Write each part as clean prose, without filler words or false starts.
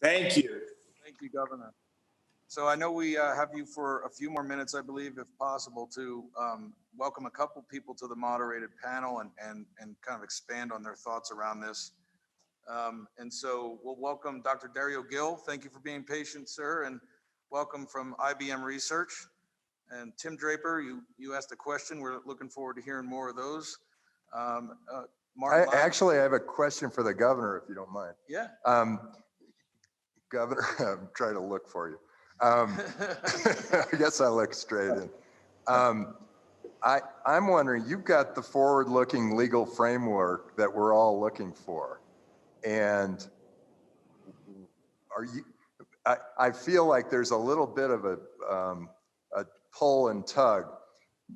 Thank you. Thank you, Governor. So I know we have you for a few more minutes, I believe, if possible, to welcome a couple people to the moderated panel and kind of expand on their thoughts around this. And so we'll welcome Dr. Dario Gill. Thank you for being patient, sir, and welcome from IBM Research. And Tim Draper, you asked a question. We're looking forward to hearing more of those. Martin Actually, I have a question for the governor, if you don't mind. Yeah. Governor, I'm trying to look for you. I guess I look straight in. I'm wondering, you've got the forward-looking legal framework that we're all looking for. And I feel like there's a little bit of a pull and tug.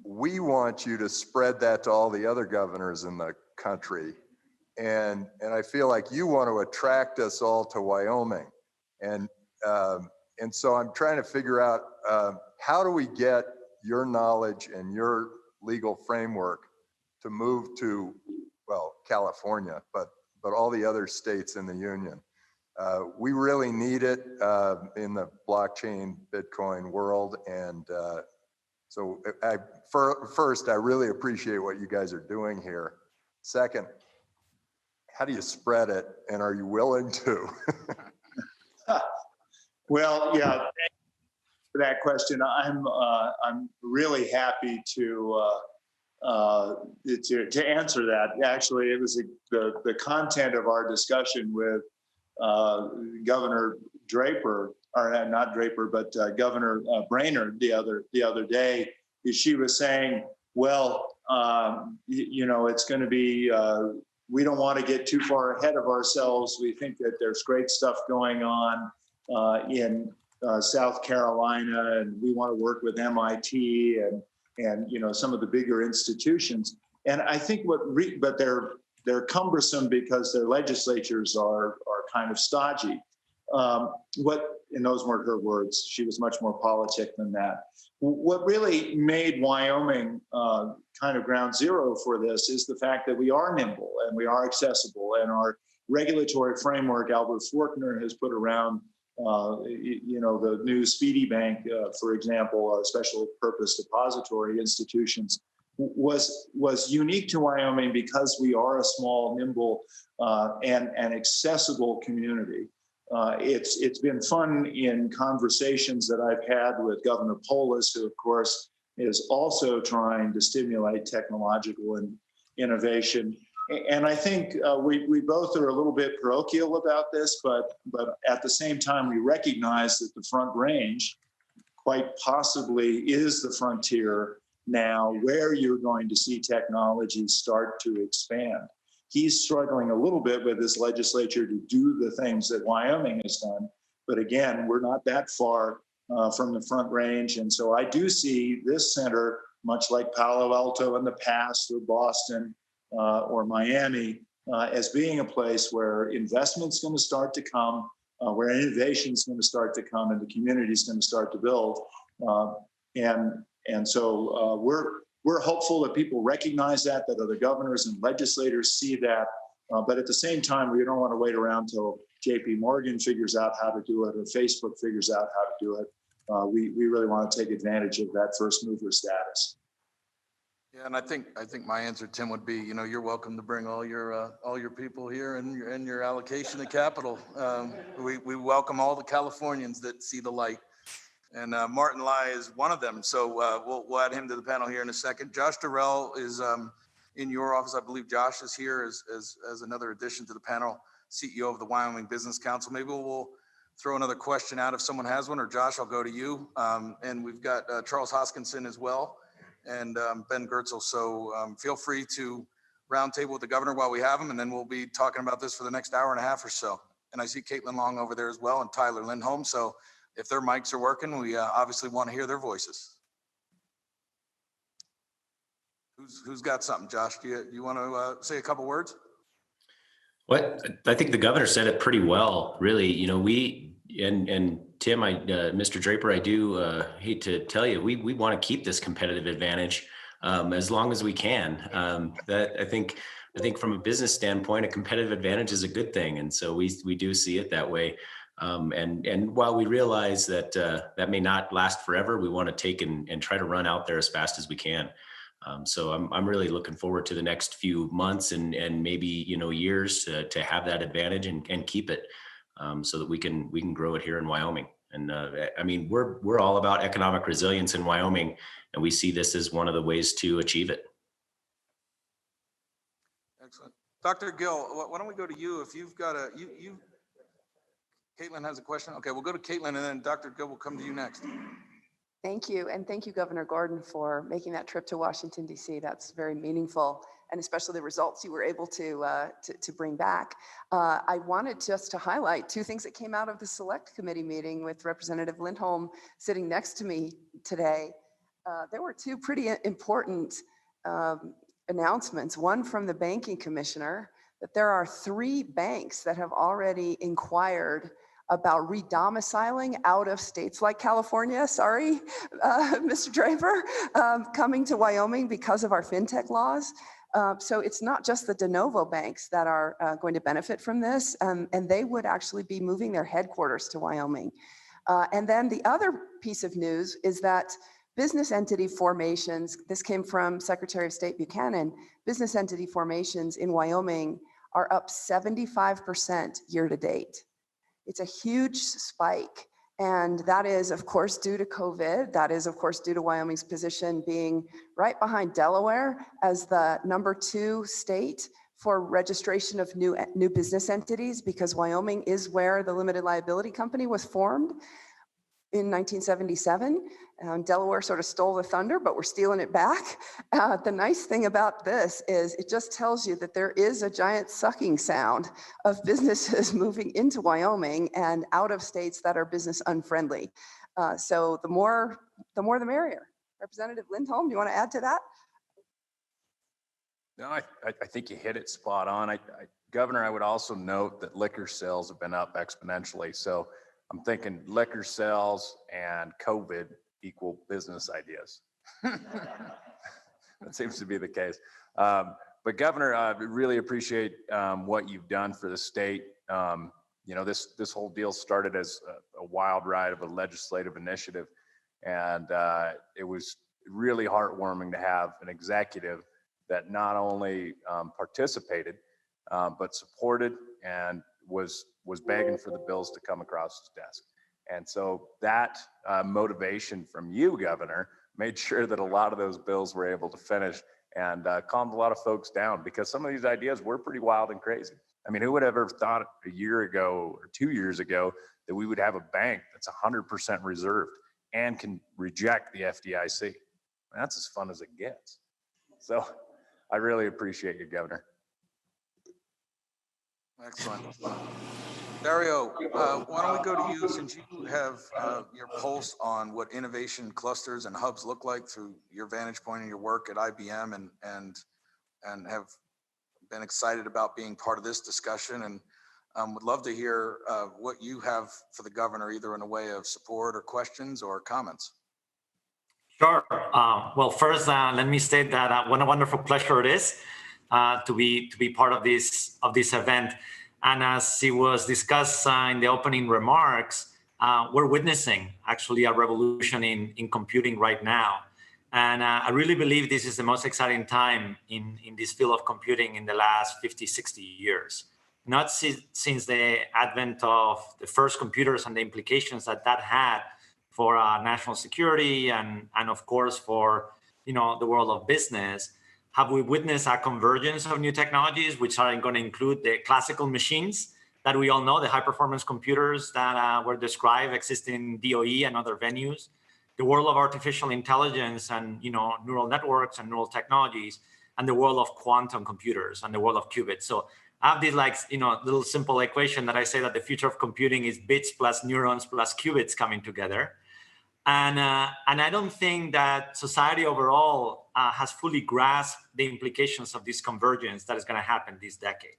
We want you to spread that to all the other governors in the country. And I feel like you want to attract us all to Wyoming. And so I'm trying to figure out how do we get your knowledge and your legal framework to move to, well, California, but all the other states in the union. We really need it in the blockchain Bitcoin world. And so first, I really appreciate what you guys are doing here. Second, how do you spread it? And are you willing to? Well, yeah, thank you for that question. I'm really happy to answer that. Actually, it was the content of our discussion with Governor Draper, or not Draper, but Governor Brainerd the other day. She was saying, well, it's going to be. We don't want to get too far ahead of ourselves. We think that there's great stuff going on in South Carolina, and we want to work with MIT and some of the bigger institutions. And I think but they're cumbersome because their legislatures are kind of stodgy. And those weren't her words. She was much more politic than that. What really made Wyoming kind of ground zero for this is the fact that we are nimble and we are accessible, and our regulatory framework Albert Faulkner has put around, the new Speedy Bank, for example, special purpose depository institutions, was unique to Wyoming because we are a small, nimble, and accessible community. It's been fun in conversations that I've had with Governor Polis, who of course is also trying to stimulate technological and innovation. And I think we both are a little bit parochial about this, but at the same time, we recognize that the Front Range quite possibly is the frontier now where you're going to see technology start to expand. He's struggling a little bit with his legislature to do the things that Wyoming has done. But again, we're not that far from the Front Range. And so I do see this center, much like Palo Alto in the past, or Boston, or Miami, as being a place where investment's going to start to come, where innovation is going to start to come, and the community is going to start to build. And so we're hopeful that people recognize that other governors and legislators see that. But at the same time, we don't want to wait around till JP Morgan figures out how to do it or Facebook figures out how to do it. We really want to take advantage of that first mover status. Yeah, and I think my answer, Tim, would be, you're welcome to bring all your people here and your allocation of capital. We welcome all the Californians that see the light, and Martin Lai is one of them. So we'll add him to the panel here in a second. Josh Durrell is in your office. I believe Josh is here as another addition to the panel, CEO of the Wyoming Business Council. Maybe we'll throw another question out if someone has one, or Josh, I'll go to you. And we've got Charles Hoskinson as well, and Ben Gertzel. So feel free to roundtable with the governor while we have him, and then we'll be talking about this for the next hour and a half or so. And I see Caitlin Long over there as well, and Tyler Lindholm. So if their mics are working, we obviously want to hear their voices. Who's got something? Josh, do you want to say a couple words? Well, I think the governor said it pretty well, really. We and Tim, Mr. Draper, I do hate to tell you, we want to keep this competitive advantage as long as we can. That I think from a business standpoint, a competitive advantage is a good thing, and so we do see it that way. And while we realize that that may not last forever, we want to take and try to run out there as fast as we can. So I'm really looking forward to the next few months and maybe, years to have that advantage and keep it, so that we can grow it here in Wyoming. And I mean, we're all about economic resilience in Wyoming, and we see this as one of the ways to achieve it. Excellent. Dr. Gill, why don't we go to you? If you've got Caitlin has a question. Okay, we'll go to Caitlin, and then Dr. Gill will come to you next. Thank you. And thank you, Governor Gordon, for making that trip to Washington, D.C. That's very meaningful, and especially the results you were able to bring back. I wanted just to highlight two things that came out of the Select Committee meeting with Representative Lindholm sitting next to me today. There were two pretty important announcements. One from the Banking Commissioner, that there are 3 banks that have already inquired about redomiciling out of states like California, sorry, Mr. Draper, coming to Wyoming because of our fintech laws. So it's not just the de novo banks that are going to benefit from this, and they would actually be moving their headquarters to Wyoming. And then the other piece of news is that business entity formations, this came from Secretary of State Buchanan, business entity formations in Wyoming are up 75% year to date. It's a huge spike. And that is, of course, due to COVID. That is, of course, due to Wyoming's position being right behind Delaware as the #2 state for registration of new business entities, because Wyoming is where the limited liability company was formed in 1977. Delaware sort of stole the thunder, but we're stealing it back. The nice thing about this is it just tells you that there is a giant sucking sound of businesses moving into Wyoming and out of states that are business unfriendly. So the more the merrier. Representative Lindholm, do you want to add to that? No, I think you hit it spot on. Governor, I would also note that liquor sales have been up exponentially. So I'm thinking liquor sales and COVID equal business ideas. That seems to be the case. But Governor, I really appreciate what you've done for the state. This whole deal started as a wild ride of a legislative initiative. And it was really heartwarming to have an executive that not only participated, but supported and was begging for the bills to come across his desk. And so that motivation from you, Governor, made sure that a lot of those bills were able to finish and calmed a lot of folks down, because some of these ideas were pretty wild and crazy. I mean, who would have ever thought a year ago or 2 years ago that we would have a bank that's 100% reserved and can reject the FDIC? That's as fun as it gets. So I really appreciate you, Governor. Excellent. Dario, why don't we go to you, since you have your pulse on what innovation clusters and hubs look like through your vantage point and your work at IBM, and have been excited about being part of this discussion, and would love to hear what you have for the governor, either in a way of support or questions or comments. Sure. Well, first, let me state that what a wonderful pleasure it is to be part of this event. And as it was discussed in the opening remarks, we're witnessing actually a revolution in computing right now. And I really believe this is the most exciting time in this field of computing in the last 50, 60 years. Not since the advent of the first computers and the implications that had for national security and of course for the world of business, have we witnessed a convergence of new technologies, which are going to include the classical machines that we all know, the high-performance computers that were described existing in DOE and other venues, the world of artificial intelligence and neural networks and neural technologies, and the world of quantum computers and the world of qubits. So I have this little simple equation that I say that the future of computing is bits plus neurons plus qubits coming together. And I don't think that society overall has fully grasped the implications of this convergence that is going to happen this decade.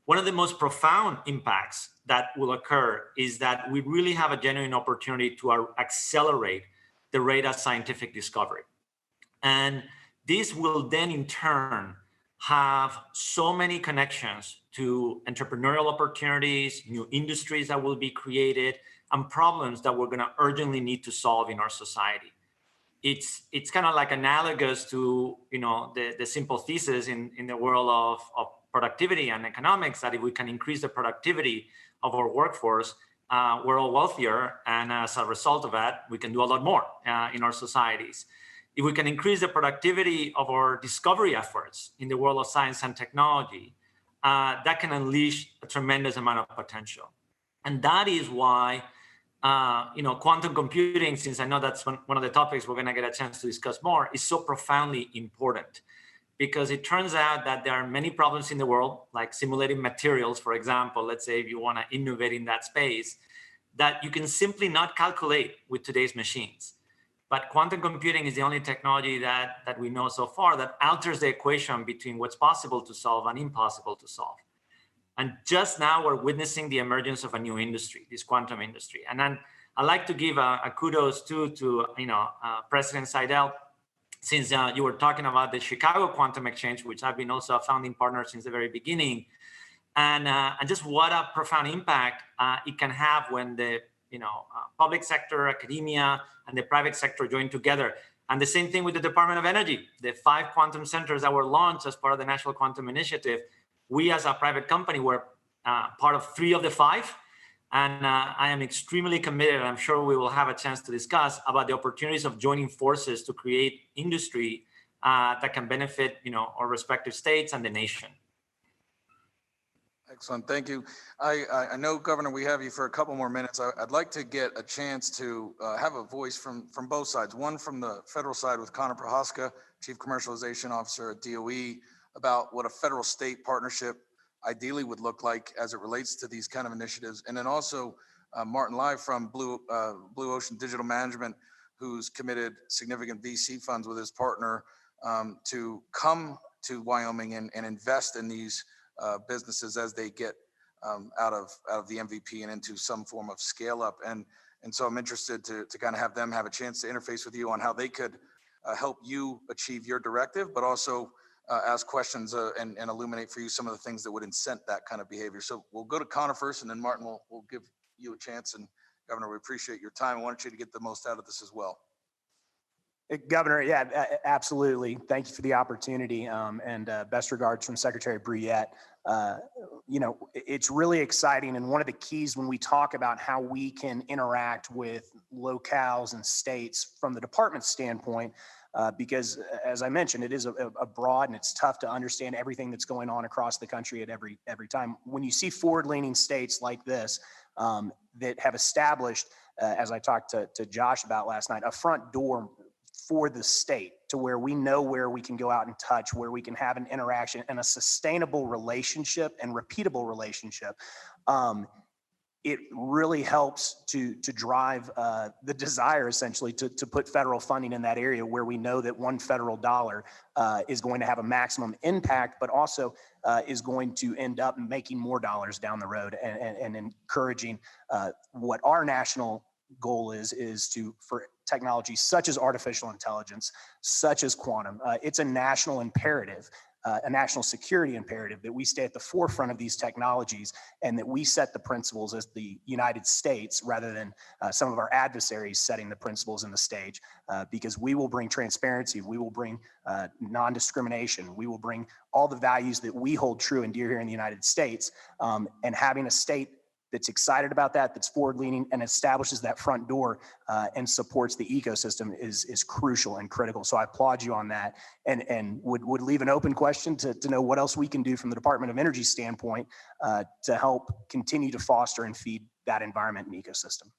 One of the most profound impacts that will occur is that we really have a genuine opportunity to accelerate the rate of scientific discovery. And this will then in turn have so many connections to entrepreneurial opportunities, new industries that will be created, and problems that we're going to urgently need to solve in our society. It's kind of like analogous to the simple thesis in the world of productivity and economics, that if we can increase the productivity of our workforce, we're all wealthier, and as a result of that, we can do a lot more in our societies. If we can increase the productivity of our discovery efforts in the world of science and technology, that can unleash a tremendous amount of potential. And that is why quantum computing, since I know that's one of the topics we're going to get a chance to discuss more, is so profoundly important. Because it turns out that there are many problems in the world, like simulating materials, for example. Let's say if you want to innovate in that space, that you can simply not calculate with today's machines. But quantum computing is the only technology that we know so far that alters the equation between what's possible to solve and impossible to solve. And just now we're witnessing the emergence of a new industry, this quantum industry. And then I'd like to give a kudos to President Seidel, since you were talking about the Chicago Quantum Exchange, which I've been also a founding partner since the very beginning, and just what a profound impact it can have when the public sector, academia, and the private sector join together. And the same thing with the Department of Energy. The 5 quantum centers that were launched as part of the National Quantum Initiative, we as a private company were part of 3 of the 5. And I am extremely committed, and I'm sure we will have a chance to discuss about the opportunities of joining forces to create industry that can benefit, our respective states and the nation. Excellent, thank you. I know, Governor, we have you for a couple more minutes. I'd like to get a chance to have a voice from both sides. One from the federal side with Connor Prochaska, Chief Commercialization Officer at DOE, about what a federal-state partnership ideally would look like as it relates to these kind of initiatives. And then also Martin Lai from Blue Ocean Digital Management, who's committed significant VC funds with his partner to come to Wyoming and invest in these businesses as they get out of the MVP and into some form of scale up. And so I'm interested to kind of have them have a chance to interface with you on how they could help you achieve your directive, but also ask questions and illuminate for you some of the things that would incent that kind of behavior. So we'll go to Connor first, and then Martin will give you a chance. And Governor, we appreciate your time. I want you to get the most out of this as well. Governor, yeah, absolutely. Thank you for the opportunity, and best regards from Secretary Bruyette. It's really exciting, and one of the keys when we talk about how we can interact with locales and states from the department's standpoint, because as I mentioned, it is a broad, and it's tough to understand everything that's going on across the country at every time. When you see forward-leaning states like this that have established, as I talked to Josh about last night, a front door for the state to where we know where we can go out and touch, where we can have an interaction and a sustainable relationship and repeatable relationship. It really helps to drive the desire essentially to put federal funding in that area where we know that one federal dollar is going to have a maximum impact, but also is going to end up making more dollars down the road and encouraging what our national goal is for technologies such as artificial intelligence, such as quantum. It's a national imperative, a national security imperative that we stay at the forefront of these technologies and that we set the principles as the United States rather than some of our adversaries setting the principles in the stage, because we will bring transparency, we will bring non-discrimination, we will bring all the values that we hold true and dear here in the United States, and having a state that's excited about that, that's forward-leaning and establishes that front door and supports the ecosystem is crucial and critical. So I applaud you on that, and would leave an open question to know what else we can do from the Department of Energy standpoint to help continue to foster and feed that environment and ecosystem.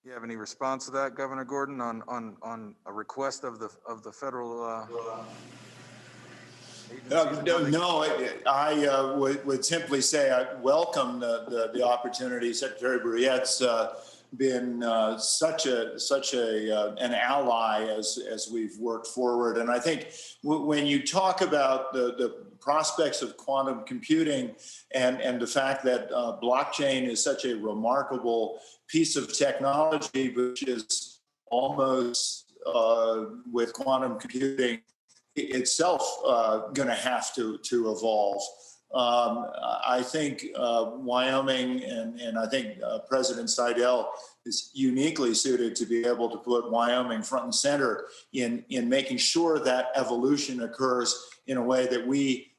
You have any response to that, Governor Gordon, on a request of the federal? No, I would simply say I welcome the opportunity. Secretary Bruyette's been such an ally as we've worked forward. And I think when you talk about the prospects of quantum computing and the fact that blockchain is such a remarkable piece of technology, which is almost with quantum computing itself going to have to evolve. I think Wyoming and I think President Seidel is uniquely suited to be able to put Wyoming front and center in making sure that evolution occurs in a way that we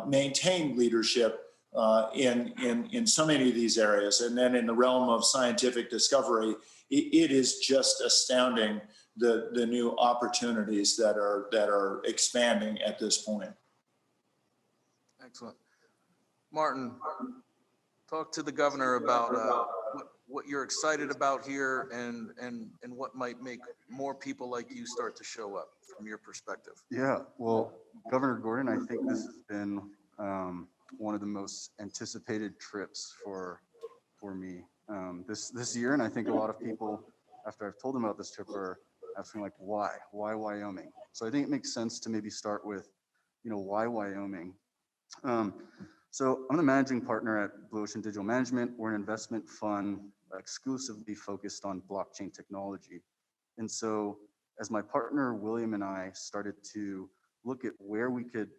maintain leadership in so many of these areas. And then in the realm of scientific discovery, it is just astounding the new opportunities that are expanding at this point. Excellent. Martin, talk to the governor about what you're excited about here and what might make more people like you start to show up from your perspective. Yeah, well, Governor Gordon, I think this has been one of the most anticipated trips for me this year, and I think a lot of people, after I've told them about this trip, are asking like, why Wyoming? So I think it makes sense to maybe start with, why Wyoming? So I'm the managing partner at Blue Ocean Digital Management. We're an investment fund exclusively focused on blockchain technology. And so as my partner, William, and I started to look at where we could,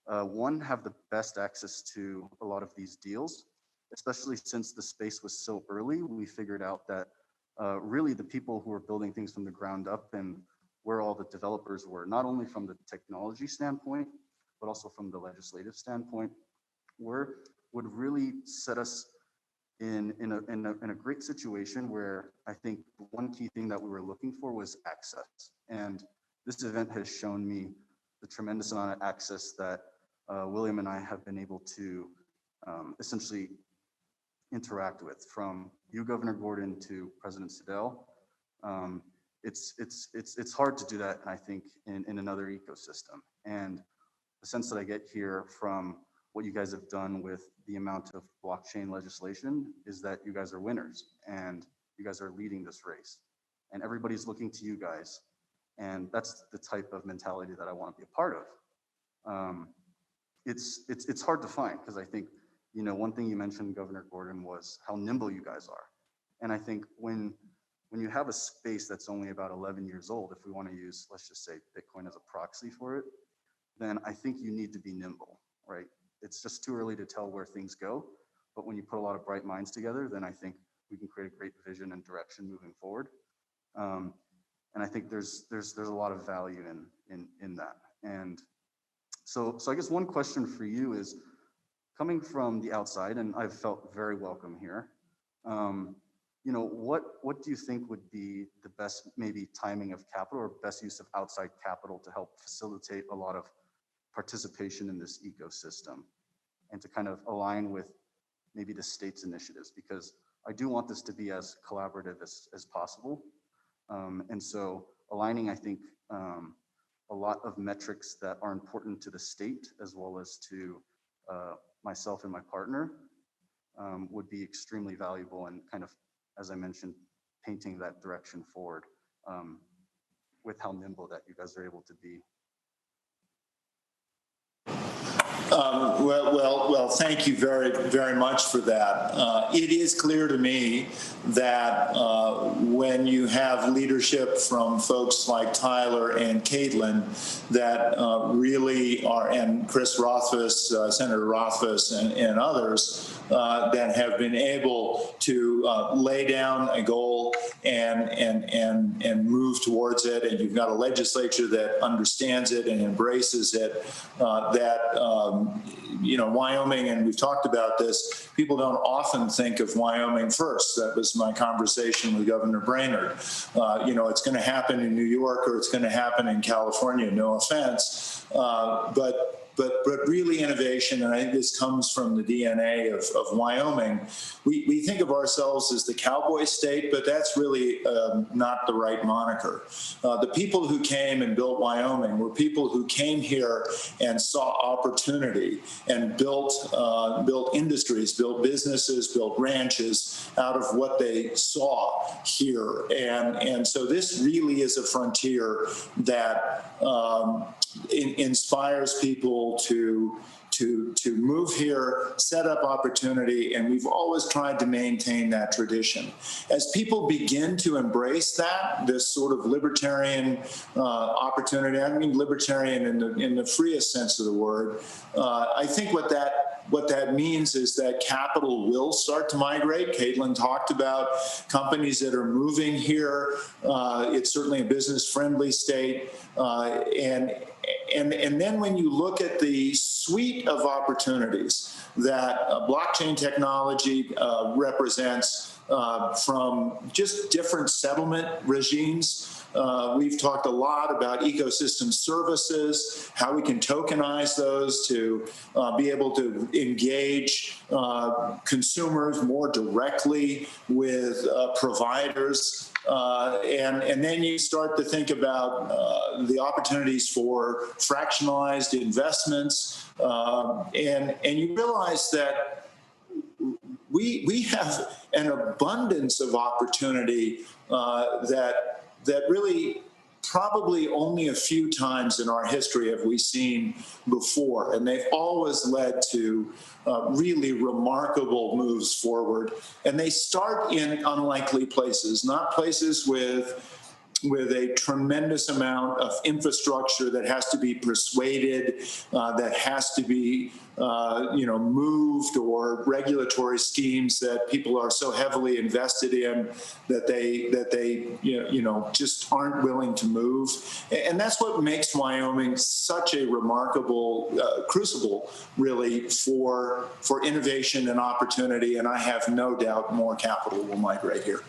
one, have the best access to a lot of these deals, especially since the space was so early, we figured out that really the people who were building things from the ground up and where all the developers were, not only from the technology standpoint, but also from the legislative standpoint, would really set us in a great situation where I think one key thing that we were looking for was access. And this event has shown me the tremendous amount of access that William and I have been able to essentially interact with, from you, Governor Gordon, to President Seidel. It's hard to do that, I think, in another ecosystem. And the sense that I get here from what you guys have done with the amount of blockchain legislation is that you guys are winners and you guys are leading this race. And everybody's looking to you guys. And that's the type of mentality that I want to be a part of. It's hard to find, because I think, one thing you mentioned, Governor Gordon, was how nimble you guys are. And I think when you have a space that's only about 11 years old, if we want to use, let's just say, Bitcoin as a proxy for it, then I think you need to be nimble, right? It's just too early to tell where things go. But when you put a lot of bright minds together, then I think we can create a great vision and direction moving forward. And I think there's a lot of value in that. And so I guess one question for you is, coming from the outside, and I've felt very welcome here, what do you think would be the best maybe timing of capital or best use of outside capital to help facilitate a lot of participation in this ecosystem and to kind of align with maybe the state's initiatives? Because I do want this to be as collaborative as possible. And so aligning, I think, a lot of metrics that are important to the state as well as to myself and my partner would be extremely valuable, and kind of, as I mentioned, painting that direction forward with how nimble that you guys are able to be. Well, thank you very, very much for that. It is clear to me that when you have leadership from folks like Tyler and Caitlin that really are, and Chris Rothfuss, Senator Rothfuss, and others that have been able to lay down a goal and move towards it, and you've got a legislature that understands it and embraces it, Wyoming, and we've talked about this, people don't often think of Wyoming first. That was my conversation with Governor Brainerd. It's going to happen in New York or it's going to happen in California, no offense, but really innovation, and I think this comes from the DNA of Wyoming. We think of ourselves as the cowboy state, but that's really not the right moniker. The people who came and built Wyoming were people who came here and saw opportunity and built industries, built businesses, built ranches out of what they saw here. And so this really is a frontier that inspires people to to move here, set up opportunity, and we've always tried to maintain that tradition. As people begin to embrace that, this sort of libertarian opportunity, I mean libertarian in the freest sense of the word, I think what that means is that capital will start to migrate. Caitlin talked about companies that are moving here. It's certainly a business-friendly state, and then when you look at the suite of opportunities that blockchain technology represents, from just different settlement regimes. We've talked a lot about ecosystem services, how we can tokenize those to be able to engage consumers more directly with providers. And then you start to think about the opportunities for fractionalized investments, and you realize that we have an abundance of opportunity that really probably only a few times in our history have we seen before, and they've always led to really remarkable moves forward. And they start in unlikely places, not places with a tremendous amount of infrastructure that has to be persuaded, that has to be moved, or regulatory schemes that people are so heavily invested in that they just aren't willing to move. And that's what makes Wyoming such a remarkable crucible, really, for innovation and opportunity. And I have no doubt more capital will migrate here.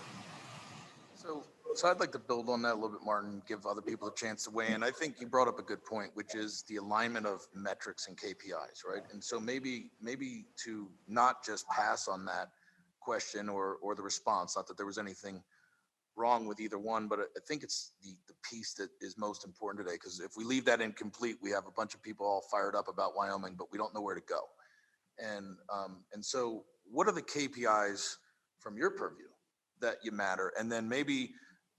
So I'd like to build on that a little bit, Martin, give other people a chance to weigh in. I think you brought up a good point, which is the alignment of metrics and KPIs, right? And so maybe to not just pass on that question or the response, not that there was anything wrong with either one, but I think it's the piece that is most important today, because if we leave that incomplete, we have a bunch of people all fired up about Wyoming, but we don't know where to go. And so what are the KPIs from your purview that you matter? And then maybe,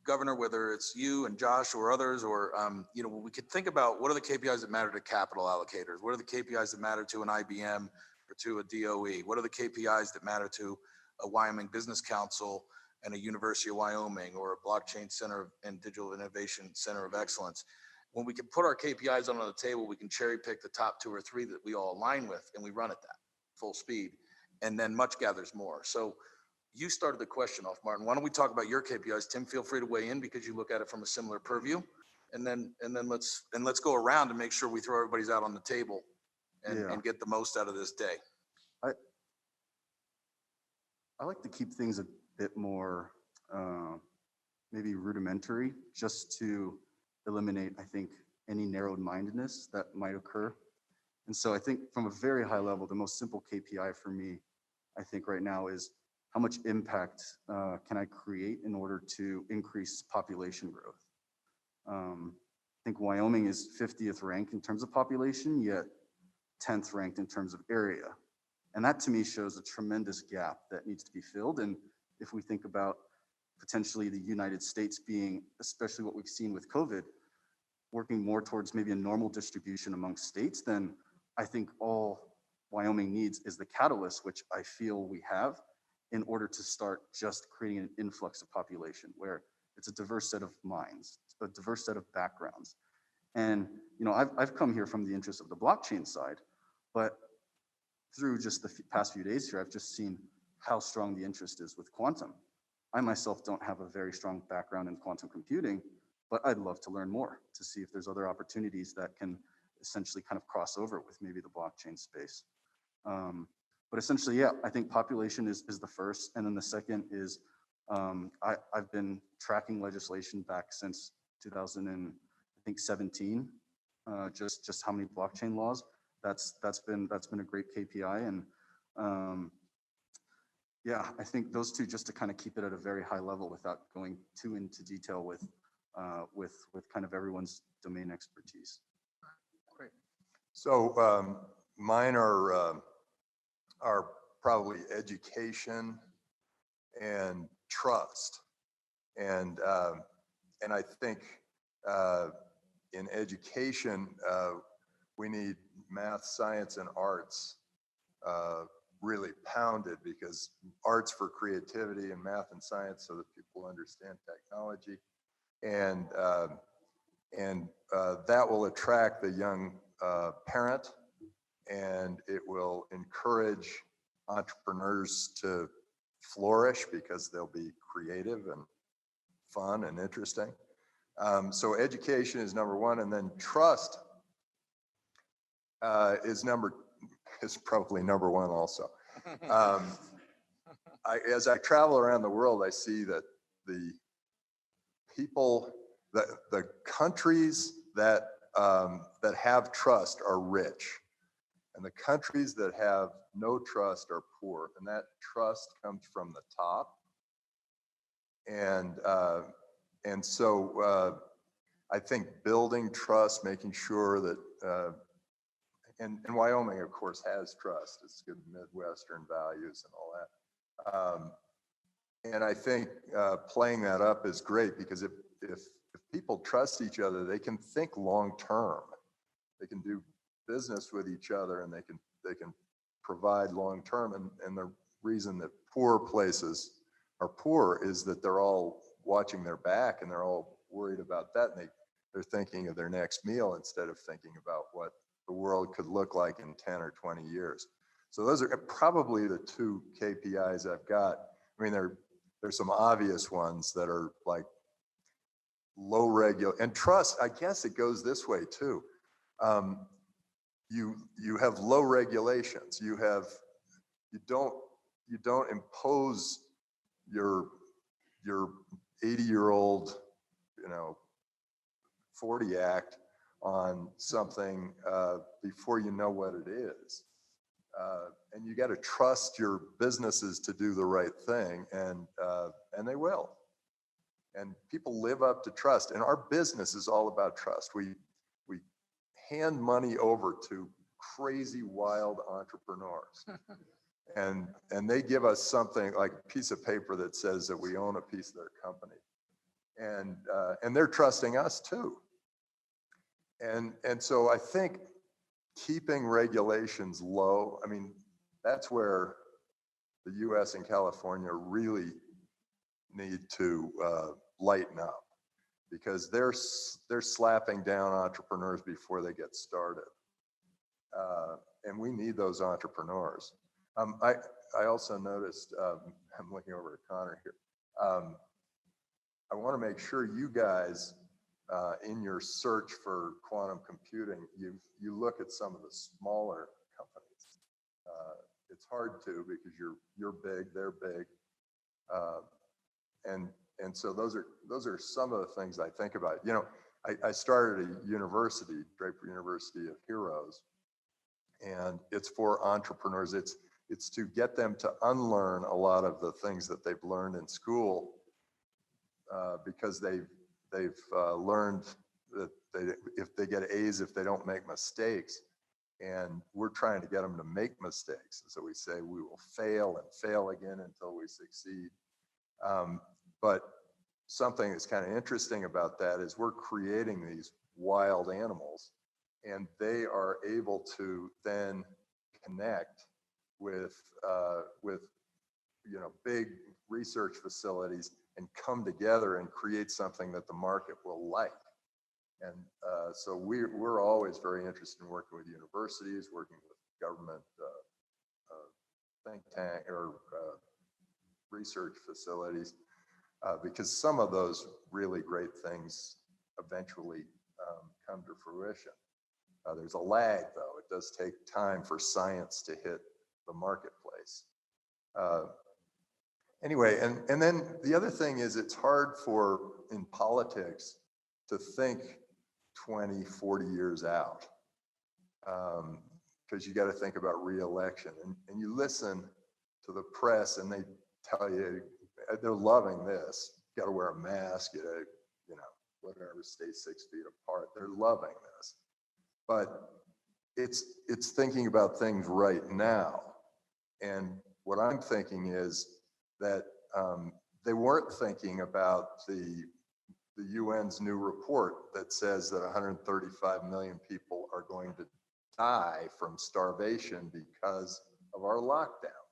Governor, whether it's you and Josh or others, or we could think about what are the KPIs that matter to capital allocators? What are the KPIs that matter to an IBM or to a DOE? What are the KPIs that matter to a Wyoming Business Council and a University of Wyoming, or a Blockchain Center and Digital Innovation Center of Excellence? When we can put our KPIs on the table, we can cherry pick the top 2 or 3 that we all align with, and we run at that full speed, and then much gathers more. So you started the question off, Martin. Why don't we talk about your KPIs? Tim, feel free to weigh in because you look at it from a similar purview, and then let's go around and make sure we throw everybody's out on the table and get the most out of this day. I like to keep things a bit more maybe rudimentary, just to eliminate, I think, any narrow-mindedness that might occur. And so I think from a very high level, the most simple KPI for me, I think right now, is how much impact can I create in order to increase population growth? I think Wyoming is 50th ranked in terms of population, yet 10th ranked in terms of area. And that to me shows a tremendous gap that needs to be filled. And if we think about potentially the United States being, especially what we've seen with COVID, working more towards maybe a normal distribution amongst states, then I think all Wyoming needs is the catalyst, which I feel we have, in order to start just creating an influx of population where it's a diverse set of minds, a diverse set of backgrounds. And I've come here from the interest of the blockchain side, but through just the past few days here, I've just seen how strong the interest is with quantum. I myself don't have a very strong background in quantum computing, but I'd love to learn more to see if there's other opportunities that can essentially kind of cross over with maybe the blockchain space. But essentially, yeah, I think population is the first. And then the second is I've been tracking legislation back since 2017, just how many blockchain laws. That's been a great KPI. And yeah, I think those two, just to kind of keep it at a very high level without going too into detail with kind of everyone's domain expertise. Great. So mine are probably education and trust, and I think in education we need math, science, and arts really pounded, because arts for creativity and math and science so that people understand technology. And that will attract the young parent, and it will encourage entrepreneurs to flourish because they'll be creative and fun and interesting. So education is number one, and then trust is probably number one also. As I travel around the world, I see that the people, the countries that have trust are rich, and the countries that have no trust are poor, and that trust comes from the top. And so I think building trust, making sure that, and Wyoming, of course, has trust. It's good Midwestern values and all that. And I think playing that up is great, because if people trust each other, they can think long term. They can do business with each other, and they can provide long term. And the reason that poor places are poor is that they're all watching their back, and they're all worried about that, and they're thinking of their next meal instead of thinking about what the world could look like in 10 or 20 years. So those are probably the two KPIs I've got. I mean, there's some obvious ones that are like low and trust. I guess it goes this way too. You have low regulations. You don't impose your 80-year-old, 40 Act on something before you know what it is. And you got to trust your businesses to do the right thing, and they will. And people live up to trust. And our business is all about trust. We hand money over to crazy, wild entrepreneurs. And they give us something like a piece of paper that says that we own a piece of their company. And they're trusting us too. And so I think keeping regulations low, I mean, that's where the US and California really need to lighten up, because they're slapping down entrepreneurs before they get started. And we need those entrepreneurs. I also noticed, I'm looking over at Connor here. I want to make sure you guys, in your search for quantum computing, you look at some of the smaller companies. It's hard to, because you're big, they're big, and so those are some of the things I think about. I started a university, Draper University of Heroes, and it's for entrepreneurs. It's to get them to unlearn a lot of the things that they've learned in school, because they've learned that if they get A's, if they don't make mistakes, and we're trying to get them to make mistakes. So we say we will fail and fail again until we succeed. But something that's kind of interesting about that is we're creating these wild animals, and they are able to then connect with big research facilities and come together and create something that the market will like. And so we're always very interested in working with universities, working with government think tank or research facilities, because some of those really great things eventually come to fruition. There's a lag, though. It does take time for science to hit the marketplace. Anyway, and then the other thing is, it's hard in politics to think 20, 40 years out, because you got to think about re-election. And you listen to the press, and they tell you they're loving this. You got to wear a mask, whatever, stay 6 feet apart. They're loving this. But it's thinking about things right now. And what I'm thinking is that they weren't thinking about the UN's new report that says that 135 million people are going to die from starvation because of our lockdown.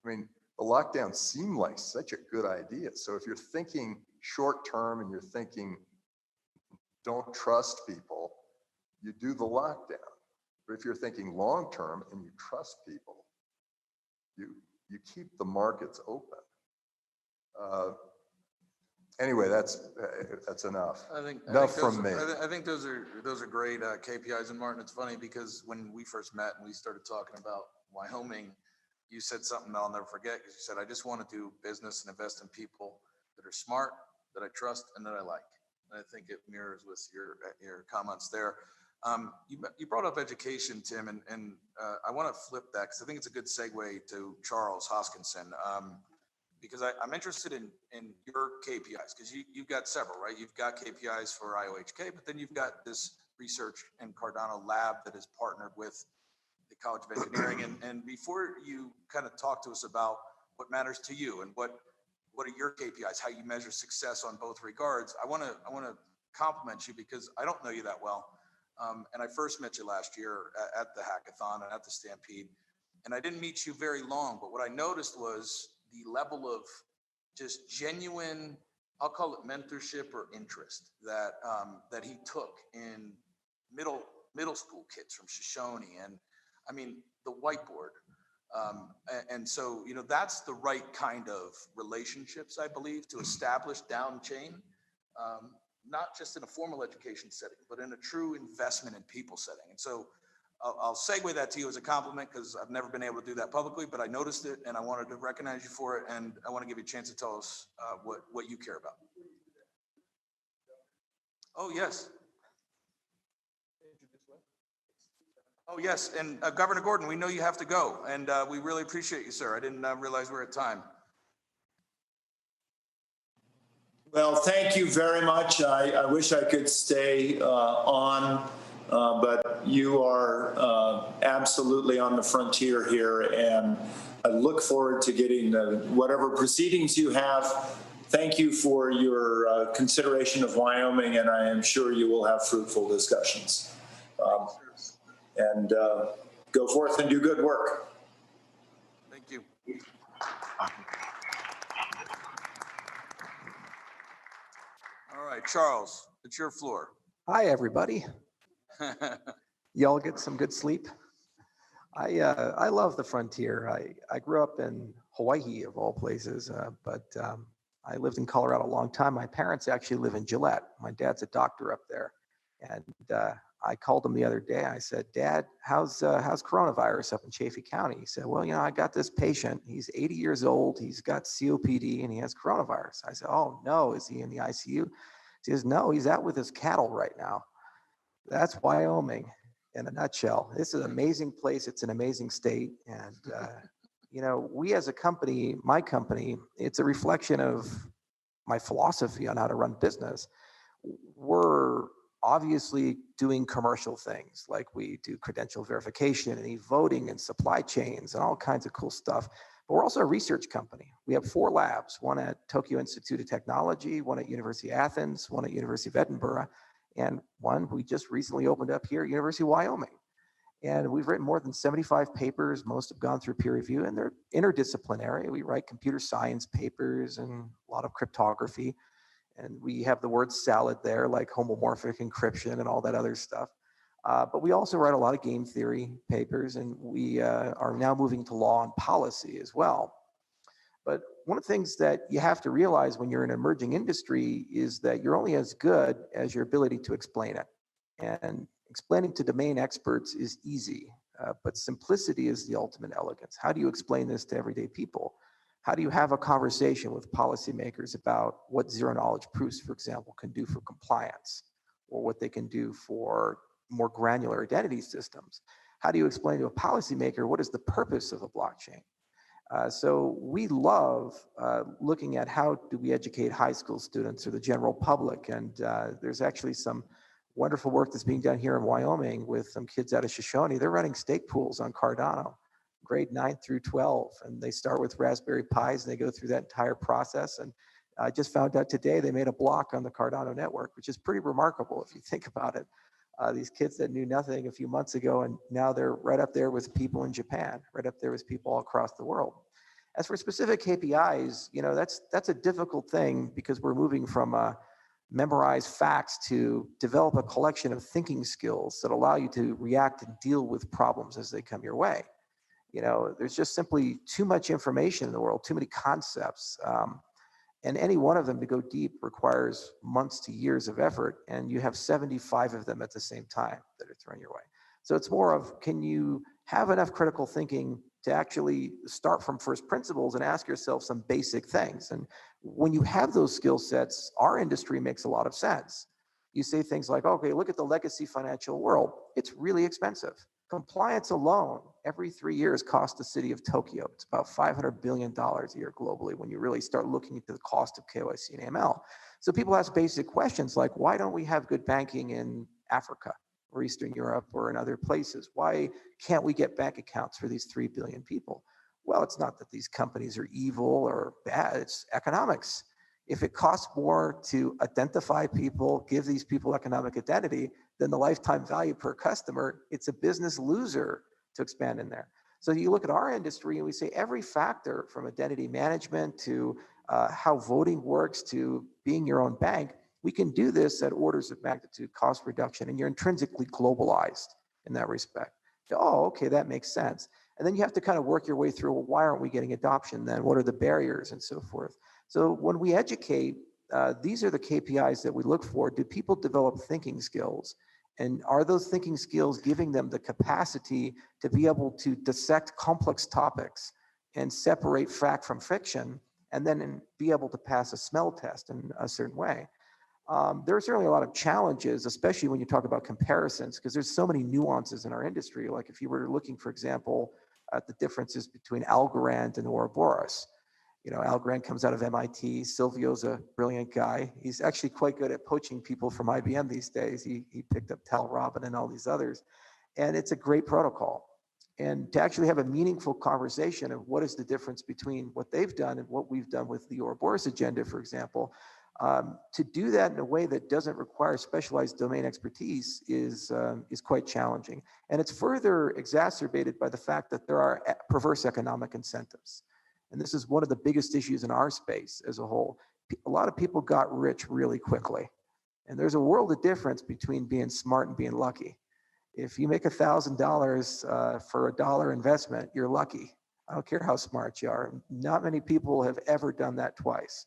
I mean, the lockdown seemed like such a good idea. So if you're thinking short term and you're thinking don't trust people, you do the lockdown. But if you're thinking long term and you trust people, you keep the markets open. Anyway, that's enough. Enough from me. I think those are great KPIs. And Martin, it's funny because when we first met and we started talking about Wyoming, you said something I'll never forget, because you said, I just want to do business and invest in people that are smart, that I trust, and that I like. And I think it mirrors with your comments there. You brought up education, Tim, and I want to flip that because I think it's a good segue to Charles Hoskinson. Because I'm interested in your KPIs, because you've got several, right? You've got KPIs for IOHK, but then you've got this research and Cardano lab that is partnered with the College of Engineering. And before you kind of talk to us about what matters to you and what are your KPIs, how you measure success on both regards, I want to compliment you because I don't know you that well. And I first met you last year at the hackathon and at the Stampede. And I didn't meet you very long, but what I noticed was the level of just genuine, I'll call it mentorship or interest that he took in middle school kids from Shoshone, and I mean the whiteboard. And so, that's the right kind of relationships, I believe, to establish down chain, not just in a formal education setting, but in a true investment in people setting. And so I'll segue that to you as a compliment because I've never been able to do that publicly, but I noticed it and I wanted to recognize you for it. And I want to give you a chance to tell us what you care about. Oh, yes. Oh, yes. And Governor Gordon, we know you have to go, and we really appreciate you, sir. I didn't realize we're at time. Well, thank you very much. I wish I could stay on, but you are absolutely on the frontier here, and I look forward to getting whatever proceedings you have. Thank you for your consideration of Wyoming, and I am sure you will have fruitful discussions. And go forth and do good work. Thank you. All right, Charles, it's your floor. Hi, everybody. Y'all get some good sleep? I love the frontier. I grew up in Hawaii, of all places, but I lived in Colorado a long time. My parents actually live in Gillette. My dad's a doctor up there. And I called him the other day. I said, Dad, how's coronavirus up in Chaffee County? He said, well, I got this patient. He's 80 years old. He's got COPD and he has coronavirus. I said, oh, no. Is he in the ICU? He says, no, he's out with his cattle right now. That's Wyoming in a nutshell. This is an amazing place. It's an amazing state. And, we as a company, my company, it's a reflection of my philosophy on how to run business. We're obviously doing commercial things, like we do credential verification and e-voting and supply chains and all kinds of cool stuff. But we're also a research company. We have 4 labs, one at Tokyo Institute of Technology, one at University of Athens, one at University of Edinburgh, and one we just recently opened up here at University of Wyoming. And we've written more than 75 papers. Most have gone through peer review, and they're interdisciplinary. We write computer science papers and a lot of cryptography. And we have the word salad there, like homomorphic encryption and all that other stuff. But we also write a lot of game theory papers, and we are now moving to law and policy as well. But one of the things that you have to realize when you're in an emerging industry is that you're only as good as your ability to explain it. And explaining to domain experts is easy, but simplicity is the ultimate elegance. How do you explain this to everyday people? How do you have a conversation with policymakers about what zero-knowledge proofs, for example, can do for compliance, or what they can do for more granular identity systems? How do you explain to a policymaker what is the purpose of a blockchain? So we love looking at how do we educate high school students or the general public, and there's actually some wonderful work that's being done here in Wyoming with some kids out of Shoshone. They're running stake pools on Cardano, grade 9 through 12, and they start with Raspberry Pis and they go through that entire process. And I just found out today they made a block on the Cardano network, which is pretty remarkable if you think about it. These kids that knew nothing a few months ago, and now they're right up there with people in Japan, right up there with people all across the world. As for specific KPIs, that's a difficult thing because we're moving from memorize facts to develop a collection of thinking skills that allow you to react and deal with problems as they come your way. There's just simply too much information in the world, too many concepts. And any one of them to go deep requires months to years of effort, and you have 75 of them at the same time that are thrown your way. So it's more of, can you have enough critical thinking to actually start from first principles and ask yourself some basic things? And when you have those skill sets, our industry makes a lot of sense. You say things like, okay, look at the legacy financial world. It's really expensive. Compliance alone, every 3 years, costs the city of Tokyo. It's about $500 billion a year globally when you really start looking into the cost of KYC and AML. So people ask basic questions like, why don't we have good banking in Africa or Eastern Europe or in other places? Why can't we get bank accounts for these 3 billion people? Well, it's not that these companies are evil or bad, it's economics. If it costs more to identify people, give these people economic identity, than the lifetime value per customer, it's a business loser to expand in there. So you look at our industry and we say every factor from identity management to how voting works to being your own bank, we can do this at orders of magnitude cost reduction, and you're intrinsically globalized in that respect. Oh, okay, that makes sense. And then you have to kind of work your way through, well, why aren't we getting adoption then? What are the barriers and so forth? So when we educate, these are the KPIs that we look for. Do people develop thinking skills? And are those thinking skills giving them the capacity to be able to dissect complex topics and separate fact from fiction, and then be able to pass a smell test in a certain way? There are certainly a lot of challenges, especially when you talk about comparisons, because there's so many nuances in our industry. Like if you were looking, for example, at the differences between Algorand and Ouroboros. Algorand comes out of MIT. Silvio's a brilliant guy. He's actually quite good at poaching people from IBM these days. He picked up Tal Robin and all these others. And it's a great protocol. And to actually have a meaningful conversation of what is the difference between what they've done and what we've done with the Ouroboros agenda, for example, to do that in a way that doesn't require specialized domain expertise is quite challenging. And it's further exacerbated by the fact that there are perverse economic incentives. And this is one of the biggest issues in our space as a whole. A lot of people got rich really quickly. And there's a world of difference between being smart and being lucky. If you make $1,000 for $1 investment, you're lucky. I don't care how smart you are. Not many people have ever done that twice.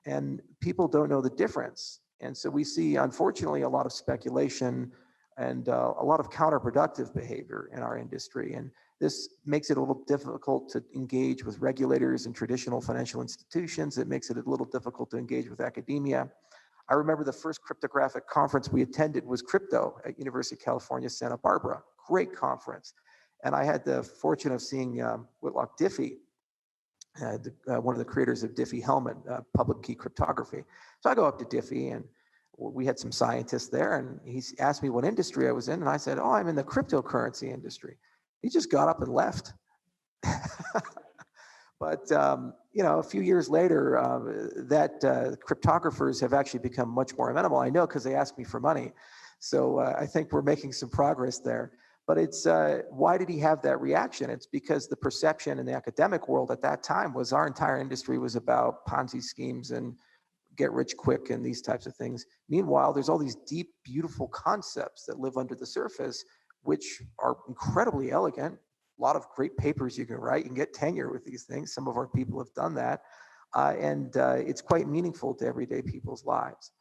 And people don't know the difference. And so we see, unfortunately, a lot of speculation and a lot of counterproductive behavior in our industry. And this makes it a little difficult to engage with regulators and traditional financial institutions. It makes it a little difficult to engage with academia. I remember the first cryptographic conference we attended was crypto at University of California, Santa Barbara. Great conference. And I had the fortune of seeing Whitlock Diffie, one of the creators of Diffie-Hellman, public key cryptography. So I go up to Diffie, and we had some scientists there, and he asked me what industry I was in, and I said, oh, I'm in the cryptocurrency industry. He just got up and left. But a few years later, cryptographers have actually become much more amenable. I know because they asked me for money. So I think we're making some progress there. But it's why did he have that reaction? It's because the perception in the academic world at that time was our entire industry was about Ponzi schemes and get rich quick and these types of things. Meanwhile, there's all these deep, beautiful concepts that live under the surface, which are incredibly elegant. A lot of great papers you can write. You can get tenure with these things. Some of our people have done that. And it's quite meaningful to everyday people's lives.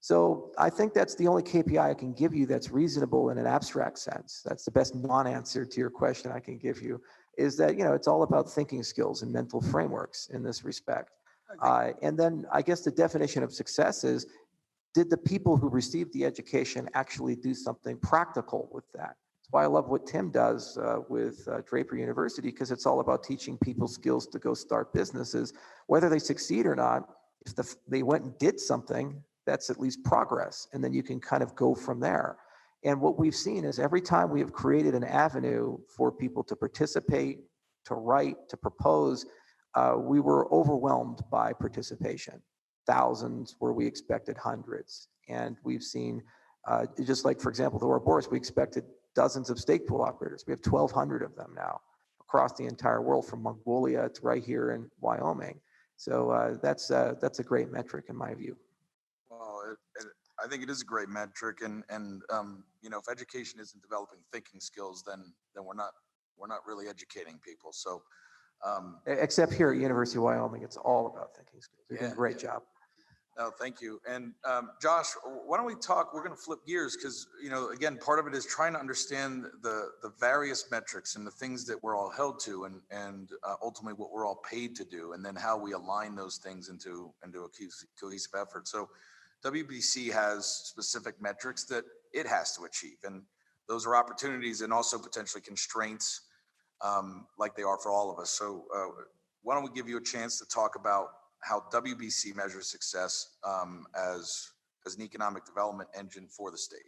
So I think that's the only KPI I can give you that's reasonable in an abstract sense. That's the best non-answer to your question I can give you, is that, it's all about thinking skills and mental frameworks in this respect. And then I guess the definition of success is, did the people who received the education actually do something practical with that? That's why I love what Tim does with Draper University, because it's all about teaching people skills to go start businesses. Whether they succeed or not, if they went and did something, that's at least progress. And then you can kind of go from there. And what we've seen is every time we have created an avenue for people to participate, to write, to propose, we were overwhelmed by participation. Thousands where we expected hundreds. And we've seen Just like, for example, the Ouroboros, we expected dozens of stake pool operators. We have 1,200 of them now across the entire world, from Mongolia to right here in Wyoming. So that's a great metric in my view. Well, I think it is a great metric, and you know, if education isn't developing thinking skills, then we're not really educating people. So, Except here at University of Wyoming, it's all about thinking skills. You're doing a great job. no, thank you. And Josh, why don't we talk? We're going to flip gears because, you know, again, part of it is trying to understand the various metrics and the things that we're all held to, and ultimately what we're all paid to do, and then how we align those things into a cohesive effort. So, WBC has specific metrics that it has to achieve, and those are opportunities and also potentially constraints, like they are for all of us. So, why don't we give you a chance to talk about how WBC measures success as an economic development engine for the state?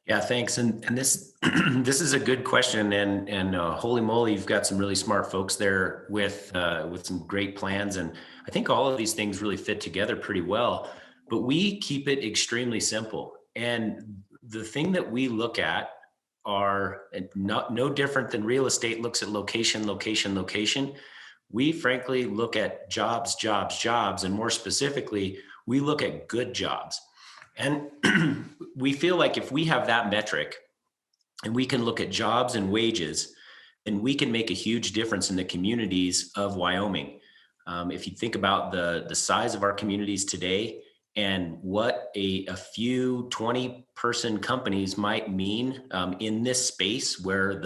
Yeah, thanks. And this this is a good question. And holy moly, you've got some really smart folks there with some great plans. And I think all of these things really fit together pretty well. But we keep it extremely simple. And the thing that we look at are no different than real estate looks at location, location, location. We frankly look at jobs, jobs, jobs, and more specifically, we look at good jobs. And we feel like if we have that metric and we can look at jobs and wages, then we can make a huge difference in the communities of Wyoming. If you think about the size of our communities today and what a few 20-person companies might mean in this space where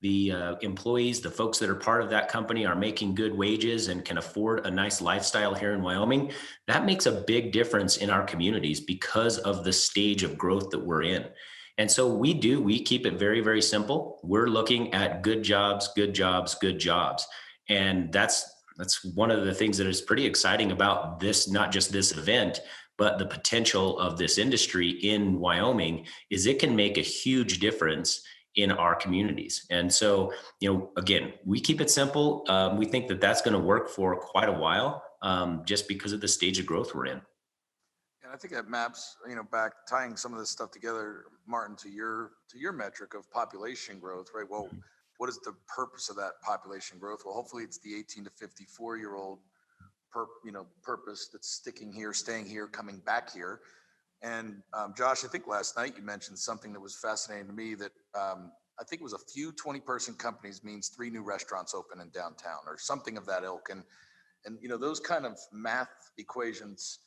the employees, the folks that are part of that company are making good wages and can afford a nice lifestyle here in Wyoming, that makes a big difference in our communities because of the stage of growth that we're in. And so we keep it very, very simple. We're looking at good jobs, good jobs, good jobs. And that's one of the things that is pretty exciting about this, not just this event, but the potential of this industry in Wyoming is it can make a huge difference in our communities. And so, you know, again, we keep it simple. We think that that's going to work for quite a while, just because of the stage of growth we're in. And I think that maps, you know, back tying some of this stuff together, Martin, to your metric of population growth, right? Well, what is the purpose of that population growth? Well, hopefully it's the 18 to 54-year-old purpose that's sticking here, staying here, coming back here. And Josh, I think last night you mentioned something that was fascinating to me, that I think it was a few 20-person companies means 3 new restaurants open in downtown or something of that ilk. And you know, those kind of math equations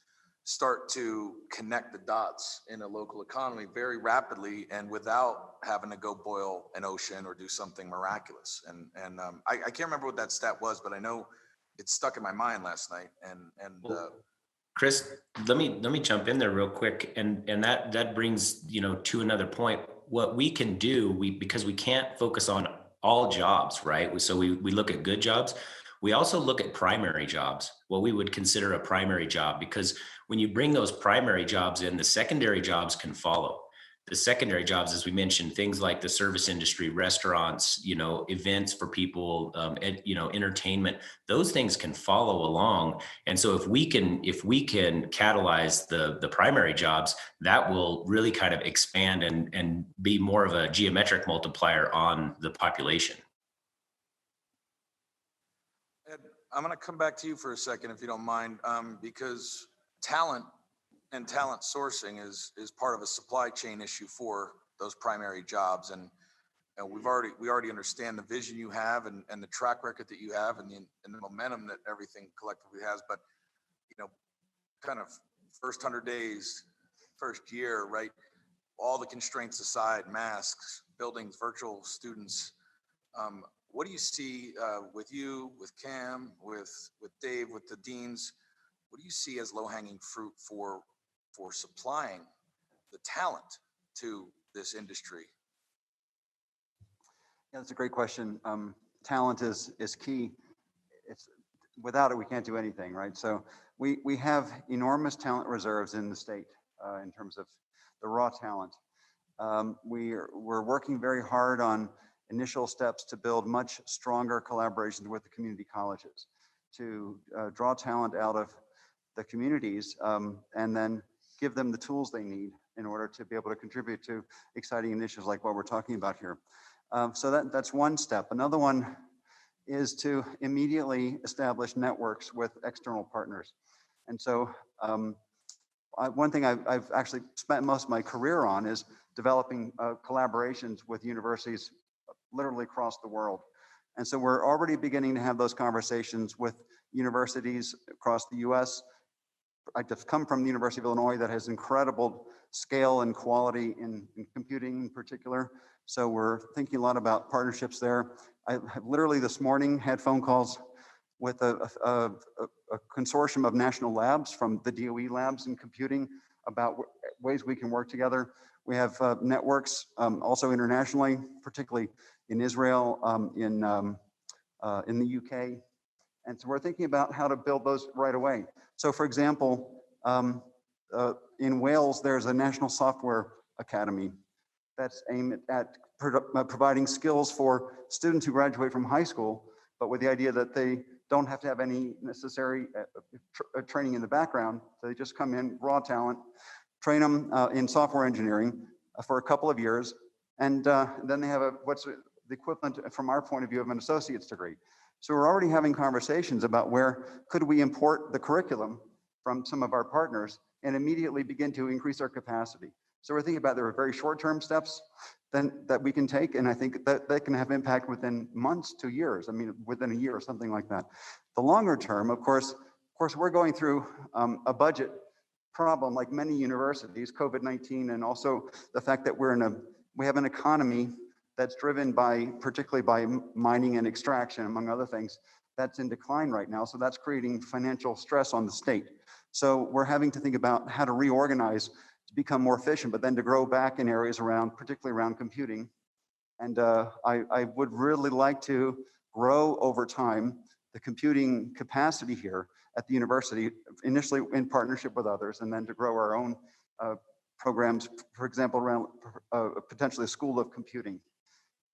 start to connect the dots in a local economy very rapidly and without having to go boil an ocean or do something miraculous. And I can't remember what that stat was, but I know it stuck in my mind last night. Chris, let me jump in there real quick, and that brings, you know, to another point. What we can do, because we can't focus on all jobs, right? So we look at good jobs. We also look at primary jobs, what we would consider a primary job, because when you bring those primary jobs in, the secondary jobs can follow. The secondary jobs, as we mentioned, things like the service industry, restaurants, you know, events for people, you know, entertainment, those things can follow along. And so if we can catalyze the primary jobs, that will really kind of expand and be more of a geometric multiplier on the population. Ed, I'm going to come back to you for a second, if you don't mind, because talent and talent sourcing is part of a supply chain issue for those primary jobs. And we already understand the vision you have and the track record that you have and the momentum that everything collectively has. But, you know, kind of first 100 days, first year, right? All the constraints aside, masks, buildings, virtual students. What do you see with you, with Cam, with Dave, with the deans? What do you see as low-hanging fruit for supplying the talent to this industry? Yeah, that's a great question. Talent is key. Without it, we can't do anything, right? So we have enormous talent reserves in the state in terms of the raw talent. We're working very hard on initial steps to build much stronger collaborations with the community colleges to draw talent out of the communities and then give them the tools they need in order to be able to contribute to exciting initiatives like what we're talking about here. So that's one step. Another one is to immediately establish networks with external partners. And so one thing I've actually spent most of my career on is developing collaborations with universities literally across the world. And so we're already beginning to have those conversations with universities across the US. I just come from the University of Illinois that has incredible scale and quality in computing in particular. So we're thinking a lot about partnerships there. I have literally this morning had phone calls with a consortium of national labs from the DOE labs in computing about ways we can work together. We have networks also internationally, particularly in Israel, in the UK. And so we're thinking about how to build those right away. So for example, in Wales, there's a National Software Academy that's aimed at providing skills for students who graduate from high school, but with the idea that they don't have to have any necessary training in the background. So they just come in, raw talent, train them in software engineering for a couple of years, and then they have what's the equivalent from our point of view of an associate's degree. So we're already having conversations about where could we import the curriculum from some of our partners and immediately begin to increase our capacity. So we're thinking about there are very short-term steps then that we can take, and I think that can have impact within months to years. I mean, within a year or something like that. The longer term, of course, we're going through a budget problem like many universities, COVID-19, and also the fact that we have an economy that's driven particularly by mining and extraction, among other things, that's in decline right now. So that's creating financial stress on the state. So we're having to think about how to reorganize to become more efficient, but then to grow back in areas particularly around computing. And I would really like to grow over time the computing capacity here at the university, initially in partnership with others, and then to grow our own programs, for example, around potentially a school of computing.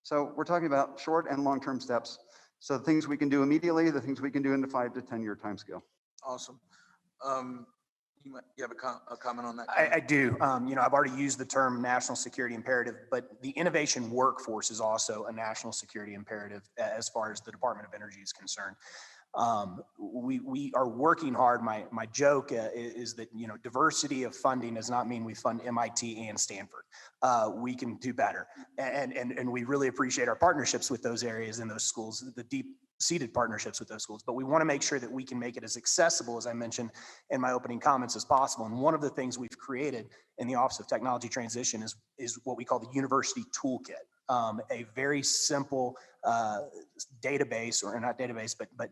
So we're talking about short and long-term steps. So the things we can do immediately, the things we can do in the 5 to 10 year timescale. Awesome. You have a comment on that? I do. I've already used the term national security imperative, but the innovation workforce is also a national security imperative as far as the Department of Energy is concerned. We are working hard. My joke is that, diversity of funding does not mean we fund MIT and Stanford. We can do better. And we really appreciate our partnerships with those areas and those schools, the deep-seated partnerships with those schools. But we want to make sure that we can make it as accessible, as I mentioned in my opening comments, as possible. And one of the things we've created in the Office of Technology Transition is what we call the University Toolkit. A very simple database, or not database, but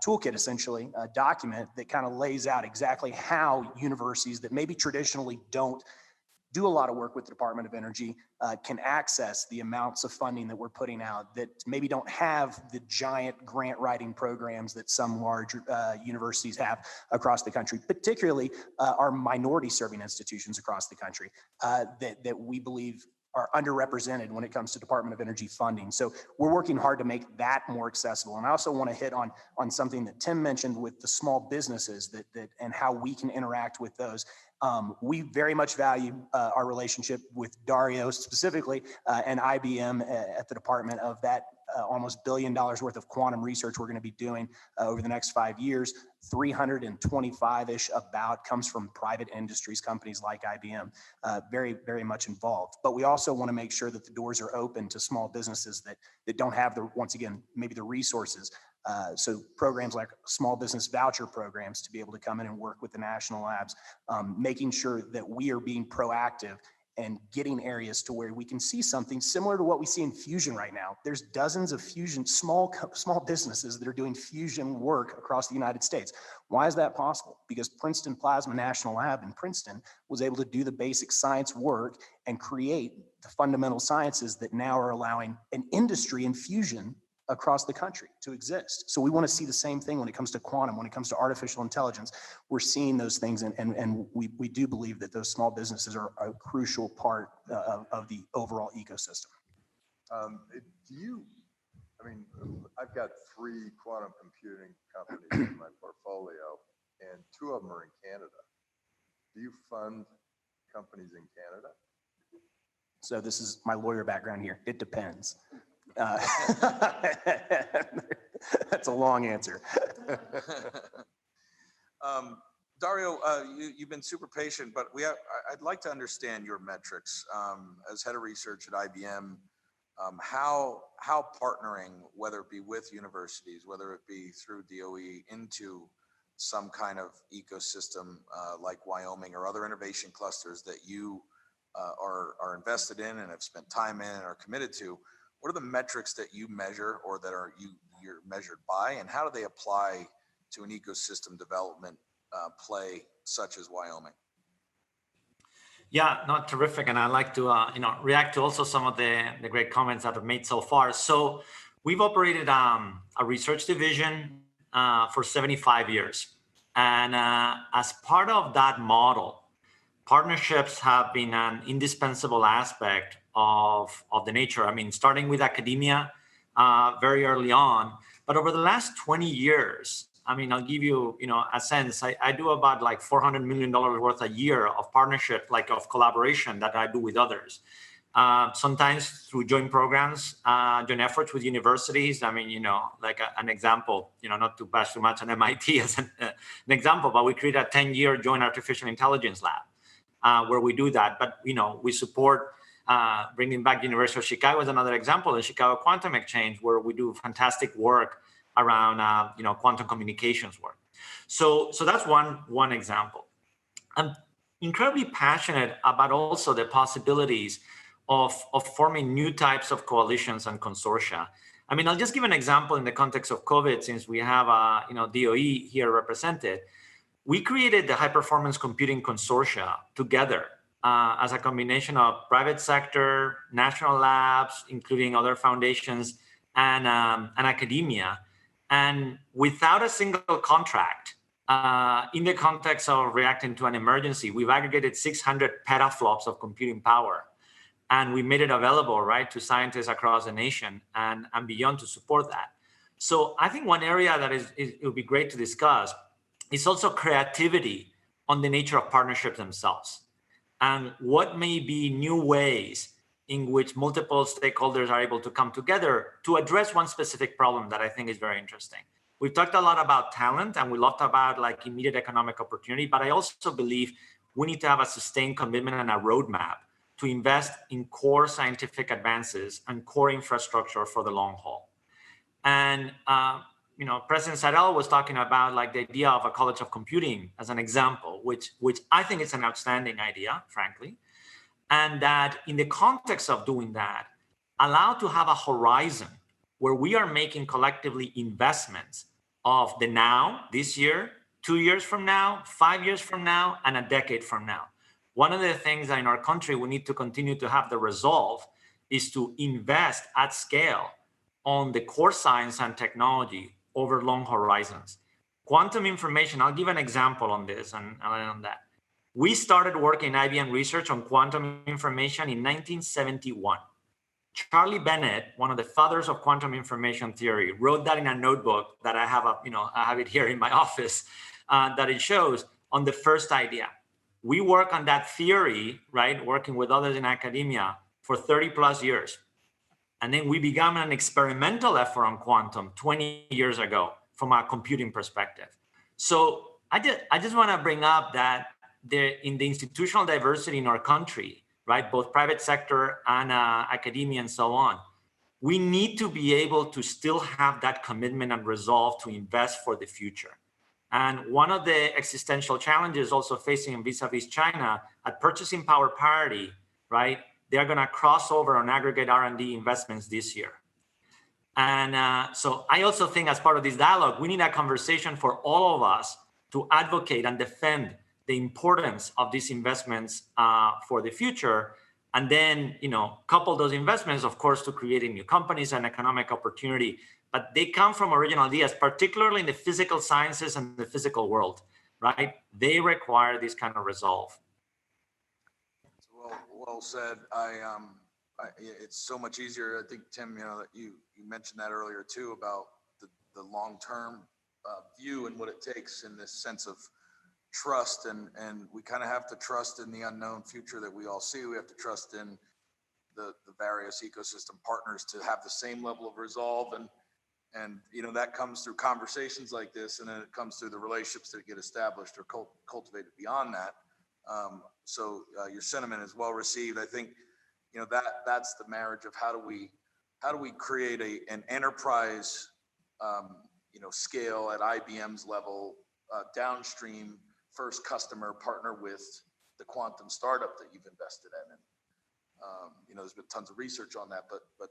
toolkit, essentially, a document that kind of lays out exactly how universities that maybe traditionally don't do a lot of work with the Department of Energy can access the amounts of funding that we're putting out that maybe don't have the giant grant writing programs that some large universities have across the country, particularly our minority serving institutions across the country that we believe are underrepresented when it comes to Department of Energy funding. So we're working hard to make that more accessible. And I also want to hit on something that Tim mentioned with the small businesses that and how we can interact with those. We very much value our relationship with Dario specifically and IBM at the department of that almost $1 billion worth of quantum research we're going to be doing over the next 5 years. 325-ish about comes from private industries, companies like IBM, very, very much involved. But we also want to make sure that the doors are open to small businesses that don't have once again, maybe the resources. So programs like small business voucher programs to be able to come in and work with the national labs, making sure that we are being proactive and getting areas to where we can see something similar to what we see in fusion right now. There's dozens of fusion, small businesses that are doing fusion work across the United States. Why is that possible? Because Princeton Plasma National Lab in Princeton was able to do the basic science work and create the fundamental sciences that now are allowing an industry in fusion across the country to exist. So we want to see the same thing when it comes to quantum, when it comes to artificial intelligence. We're seeing those things, and we do believe that those small businesses are a crucial part of the overall ecosystem. I've got 3 quantum computing companies in my portfolio, and 2 of them are in Canada. Do you fund companies in Canada? So this is my lawyer background here. It depends. That's a long answer. Dario, you've been super patient, but I'd like to understand your metrics. As head of research at IBM, how partnering, whether it be with universities, whether it be through DOE, into some kind of ecosystem like Wyoming or other innovation clusters that you are invested in and have spent time in and are committed to, what are the metrics that you measure or that you're measured by, and how do they apply to an ecosystem development play such as Wyoming? Yeah, no, terrific. And I'd like to react to also some of the great comments that I've made so far. So we've operated a research division for 75 years. And as part of that model, partnerships have been an indispensable aspect of the nature. I mean, starting with academia very early on, but over the last 20 years, I mean, I'll give you, a sense. I do about like $400 million worth a year of partnership, like of collaboration that I do with others. Sometimes through joint programs, joint efforts with universities. I mean, like an example, not to bash too much on MIT as an example, but we created a 10-year joint artificial intelligence lab where we do that. But, we support bringing back University of Chicago as another example, the Chicago Quantum Exchange, where we do fantastic work around quantum communications work. So that's one example. I'm incredibly passionate about also the possibilities of forming new types of coalitions and consortia. I mean, I'll just give an example in the context of COVID, since we have DOE here represented. We created the High Performance Computing Consortia together as a combination of private sector, national labs, including other foundations, and academia. And without a single contract, in the context of reacting to an emergency, we've aggregated 600 petaflops of computing power. And we made it available, right, to scientists across the nation and beyond to support that. So I think one area that it would be great to discuss is also creativity on the nature of partnerships themselves, and what may be new ways in which multiple stakeholders are able to come together to address one specific problem that I think is very interesting. We've talked a lot about talent, and we talked about like immediate economic opportunity, but I also believe we need to have a sustained commitment and a roadmap to invest in core scientific advances and core infrastructure for the long haul. And President Seidel was talking about like the idea of a college of computing as an example, which I think is an outstanding idea, frankly. And that in the context of doing that, allow to have a horizon where we are making collectively investments of the now, this year, 2 years from now, 5 years from now, and a decade from now. One of the things that in our country we need to continue to have the resolve is to invest at scale on the core science and technology over long horizons. Quantum information, I'll give an example on this and on that. We started working in IBM research on quantum information in 1971. Charlie Bennett, one of the fathers of quantum information theory, wrote that in a notebook that I have, I have it here in my office, that it shows on the first idea. We work on that theory, right, working with others in academia for 30 plus years. And then we began an experimental effort on quantum 20 years ago from a computing perspective. So I just want to bring up that in the institutional diversity in our country, right, both private sector and academia and so on, we need to be able to still have that commitment and resolve to invest for the future. And one of the existential challenges also facing vis-a-vis China at purchasing power parity, right, they're going to cross over on aggregate R&D investments this year. And so I also think as part of this dialogue, we need a conversation for all of us to advocate and defend the importance of these investments for the future. And then, couple those investments, of course, to creating new companies and economic opportunity. But they come from original ideas, particularly in the physical sciences and the physical world, right? They require this kind of resolve. Well said. It's so much easier. I think, Tim, that you mentioned that earlier too about the long-term view and what it takes in this sense of trust, and we kind of have to trust in the unknown future that we all see. We have to trust in the various ecosystem partners to have the same level of resolve, and that comes through conversations like this, and then it comes through the relationships that get established or cultivated beyond that. So your sentiment is well received. I think that's the marriage of how do we create an enterprise scale at IBM's level, downstream, first customer, partner with the quantum startup that you've invested in. And there's been tons of research on that, but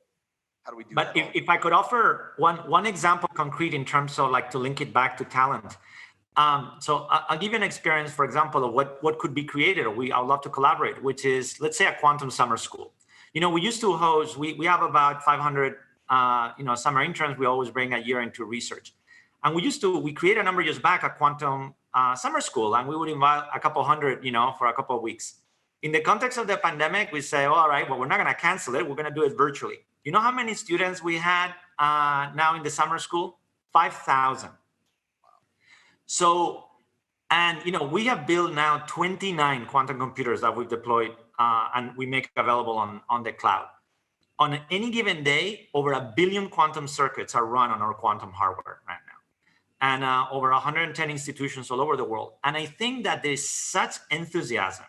how do we do that? But if I could offer one example concrete in terms of to link it back to talent. So I'll give you an experience, for example, of what could be created, or I'd love to collaborate, which is, let's say, a quantum summer school. We used to host, we have about 500, summer interns we always bring a year into research. And we created a number of years back, a quantum summer school, and we would invite a couple hundred, for a couple of weeks. In the context of the pandemic, we say, all right, well, we're not going to cancel it. We're going to do it virtually. You know how many students we had now in the summer school? 5,000. So, and we have built now 29 quantum computers that we've deployed and we make available on the cloud. On any given day, over 1 billion quantum circuits are run on our quantum hardware right now. And over 110 institutions all over the world. And I think that there's such enthusiasm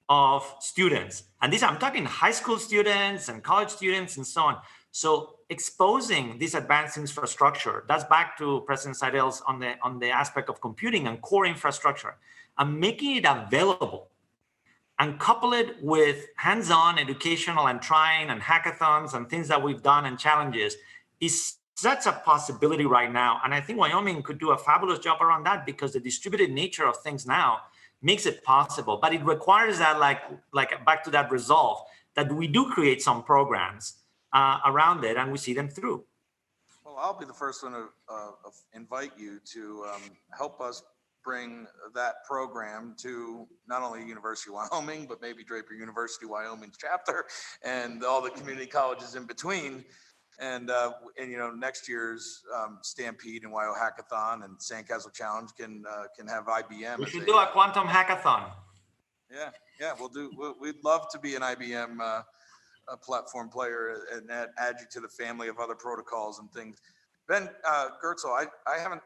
of students, and I'm talking high school students and college students and so on. So exposing this advanced infrastructure, that's back to President Seidel's on the aspect of computing and core infrastructure, and making it available and couple it with hands-on educational and trying and hackathons and things that we've done and challenges is such a possibility right now. And I think Wyoming could do a fabulous job around that, because the distributed nature of things now makes it possible. But it requires that, like back to that resolve, that we do create some programs around it and we see them through. Well, I'll be the first one to invite you to help us bring that program to not only University of Wyoming, but maybe Draper University Wyoming's chapter and all the community colleges in between. And next year's Stampede and Wyo Hackathon and Sandcastle Challenge can have IBM. We should do a quantum hackathon. Yeah, we'd love to be an IBM a platform player and add you to the family of other protocols and things. Ben Goertzel, I haven't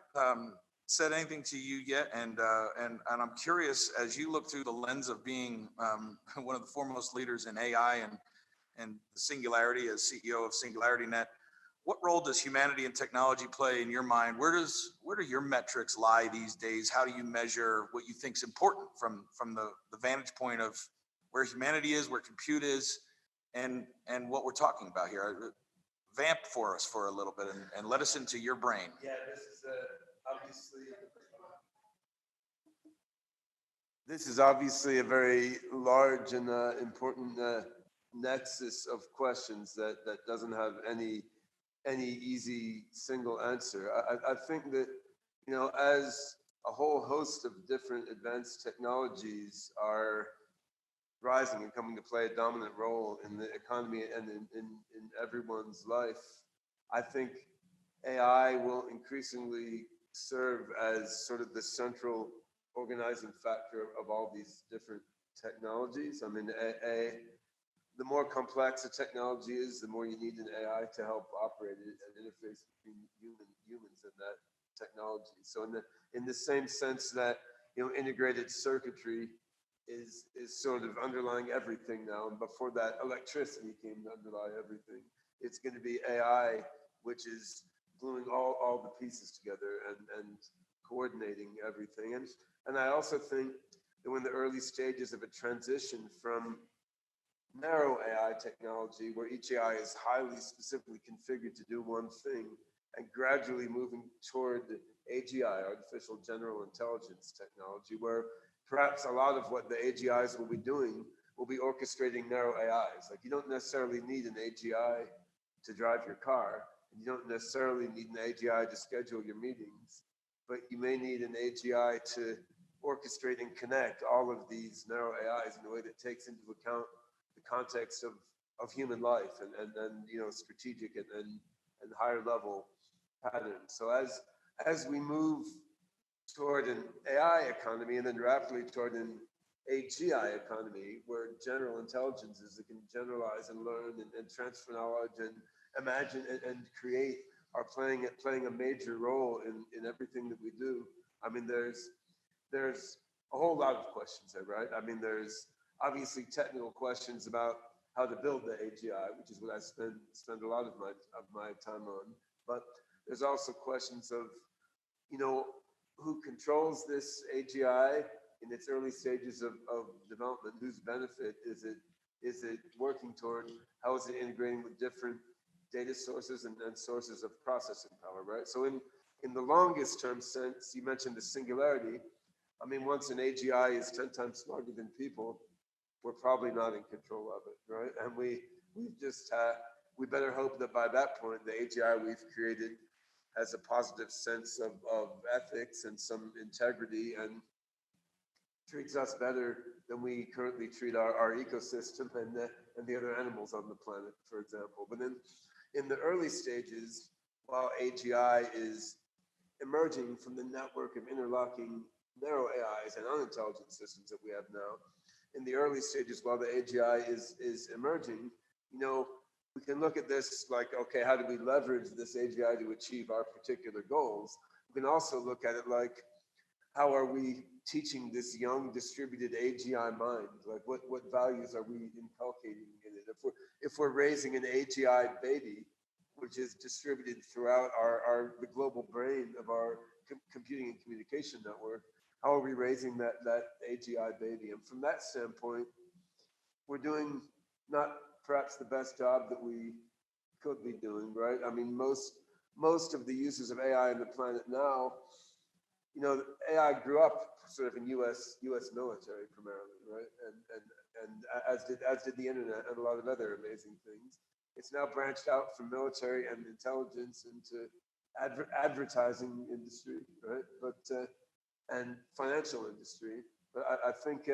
said anything to you yet, and I'm curious, as you look through the lens of being one of the foremost leaders in AI and Singularity, as CEO of SingularityNet, what role does humanity and technology play in your mind? Where do your metrics lie these days? How do you measure what you think is important from the vantage point of where humanity is, where compute is, and what we're talking about here? Vamp for us for a little bit and let us into your brain. Yeah, this is obviously a very large and important nexus of questions that doesn't have any easy single answer. I think that, as a whole host of different advanced technologies are rising and coming to play a dominant role in the economy and in everyone's life, I think AI will increasingly serve as sort of the central organizing factor of all these different technologies. I mean, the more complex a technology is, the more you need an AI to help operate it and interface between humans and that technology. So in the same sense that integrated circuitry is sort of underlying everything now, and before that electricity came to underlie everything, it's going to be AI, which is gluing all the pieces together and coordinating everything. And I also think that we're in the early stages of a transition from narrow AI technology, where each AI is highly specifically configured to do one thing, and gradually moving toward AGI, artificial general intelligence technology, where perhaps a lot of what the AGIs will be doing will be orchestrating narrow AIs. Like, you don't necessarily need an AGI to drive your car, and you don't necessarily need an AGI to schedule your meetings, but you may need an AGI to orchestrate and connect all of these narrow AIs in a way that takes into account the context of human life and strategic and higher level patterns. So as we move toward an AI economy and then rapidly toward an AGI economy where general intelligences that can generalize and learn and transfer knowledge and imagine and create are playing a major role in everything that we do. I mean, there's a whole lot of questions there, right? I mean, there's obviously technical questions about how to build the AGI, which is what I spend a lot of my time on. But there's also questions of, you know, who controls this AGI in its early stages of development, whose benefit is it working toward, how is it integrating with different data sources and sources of processing power, right? So in the longest term sense, you mentioned the singularity. I mean, once an AGI is 10 times smarter than people, we're probably not in control of it, right? And we better hope that by that point, the AGI we've created has a positive sense of ethics and some integrity and treats us better than we currently treat our ecosystem and the other animals on the planet, for example. But then in the early stages, while AGI is emerging from the network of interlocking narrow AIs and unintelligent systems that we have now, in the early stages, while the AGI is emerging, you know, we can look at this like, okay, how do we leverage this AGI to achieve our particular goals? We can also look at it like, how are we teaching this young distributed AGI mind? Like what values are we inculcating in it? If we're raising an AGI baby, which is distributed throughout the global brain of our computing and communication network, how are we raising that AGI baby? And from that standpoint, we're doing not perhaps the best job that we could be doing, right? I mean, most of the uses of AI on the planet now, you know, AI grew up sort of in U.S. military primarily, right? And as did the internet and a lot of other amazing things. It's now branched out from military and intelligence into advertising industry, right? But and financial industry. But I think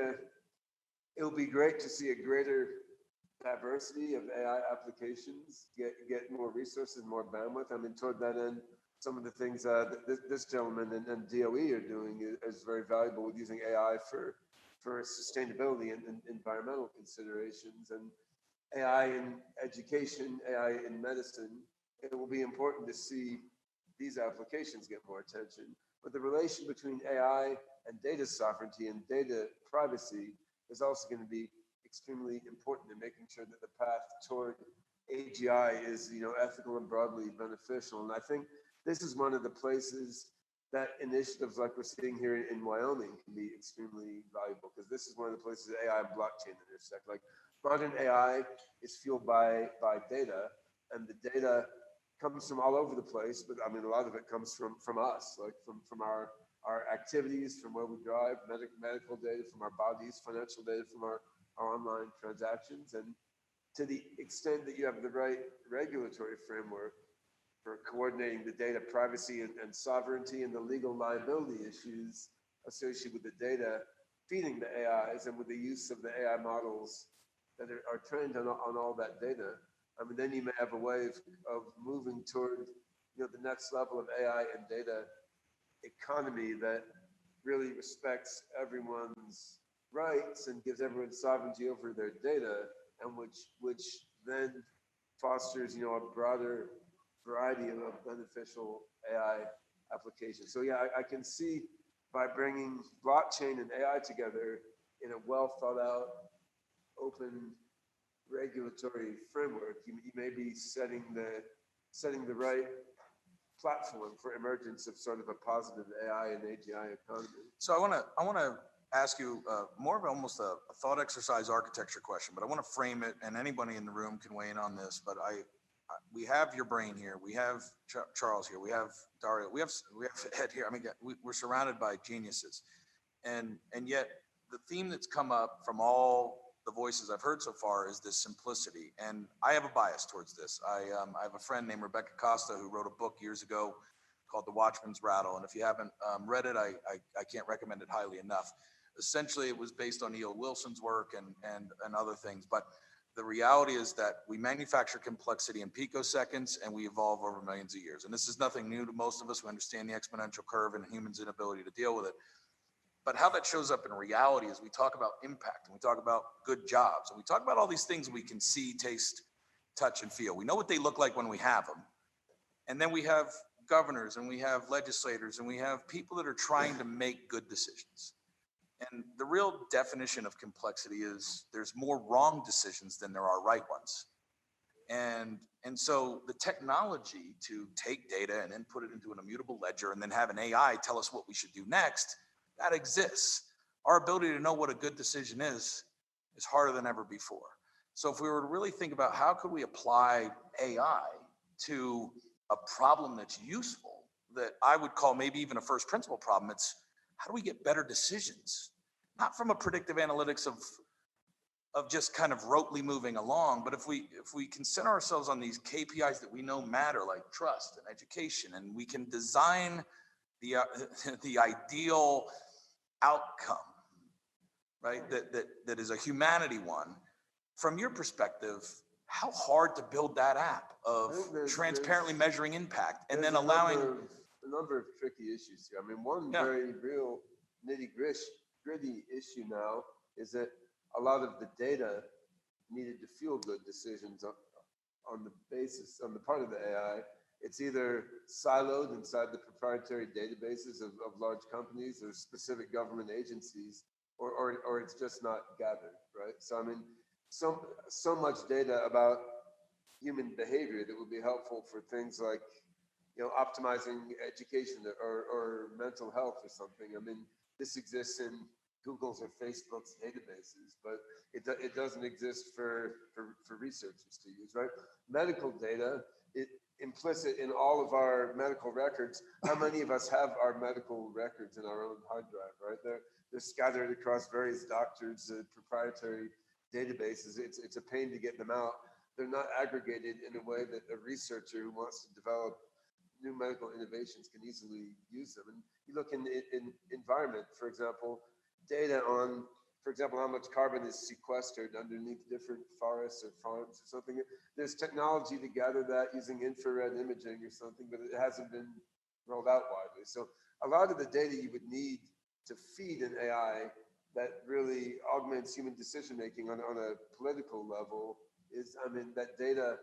it'll be great to see a greater diversity of AI applications, get more resources, more bandwidth. I mean, toward that end, some of the things that this gentleman and DOE are doing is very valuable with using AI for sustainability and environmental considerations, and AI in education, AI in medicine. It will be important to see these applications get more attention. But the relation between AI and data sovereignty and data privacy is also going to be extremely important in making sure that the path toward AGI is, you know, ethical and broadly beneficial. And I think this is one of the places that initiatives like we're seeing here in Wyoming can be extremely valuable, because this is one of the places AI and blockchain intersect. Like modern AI is fueled by data, and the data comes from all over the place, but I mean, a lot of it comes from us, like from our activities, from where we drive, medical data from our bodies, financial data from our online transactions. And to the extent that you have the right regulatory framework for coordinating the data privacy and sovereignty and the legal liability issues associated with the data feeding the AIs and with the use of the AI models that are trained on all that data, I mean, then you may have a way of moving toward, you know, the next level of AI and data economy that really respects everyone's rights and gives everyone sovereignty over their data, and which then fosters, you know, a broader variety of beneficial AI applications. So yeah, I can see by bringing blockchain and AI together in a well thought out, open regulatory framework, you may be setting the right platform for emergence of sort of a positive AI and AGI economy. So I want to ask you more of almost a thought exercise architecture question, but I want to frame it, and anybody in the room can weigh in on this. But we have your brain here, we have Charles here, we have Dario, we have Ed here. I mean, we're surrounded by geniuses, and yet the theme that's come up from all the voices I've heard so far is this simplicity. And I have a bias towards this. I have a friend named Rebecca Costa who wrote a book years ago called The Watchman's Rattle. And if you haven't read it, I can't recommend it highly enough. Essentially, it was based on E.O. Wilson's work and other things. But the reality is that we manufacture complexity in picoseconds and we evolve over millions of years. And this is nothing new to most of us. We understand the exponential curve and humans' inability to deal with it. But how that shows up in reality is we talk about impact and we talk about good jobs and we talk about all these things we can see, taste, touch, and feel. We know what they look like when we have them. And then we have governors and we have legislators and we have people that are trying to make good decisions. And the real definition of complexity is there's more wrong decisions than there are right ones. And so the technology to take data and then put it into an immutable ledger and then have an AI tell us what we should do next, that exists. Our ability to know what a good decision is harder than ever before. So if we were to really think about how could we apply AI to a problem that's useful, that I would call maybe even a first principle problem, it's how do we get better decisions? Not from a predictive analytics of just kind of rotely moving along, but if we can center ourselves on these KPIs that we know matter, like trust and education, and we can design the ideal outcome, right? That is a humanity one. From your perspective, how hard to build that app of transparently measuring impact and then allowing a number of tricky issues here. I mean, one very real nitty-gritty issue now is that a lot of the data needed to fuel good decisions on the part of the AI. It's either siloed inside the proprietary databases of large companies or specific government agencies, or it's just not gathered, right? So I mean, so much data about human behavior that would be helpful for things like, you know, optimizing education or mental health or something. I mean, this exists in Google's or Facebook's databases, but it doesn't exist for researchers to use, right? Medical data, implicit in all of our medical records. How many of us have our medical records in our own hard drive, right? They're scattered across various doctors' proprietary databases. It's a pain to get them out. They're not aggregated in a way that a researcher who wants to develop new medical innovations can easily use them. And you look in environment, for example, data on, for example, how much carbon is sequestered underneath different forests or farms or something. There's technology to gather that using infrared imaging or something, but it hasn't been rolled out widely. So a lot of the data you would need to feed an AI that really augments human decision-making on a political level is, I mean, that data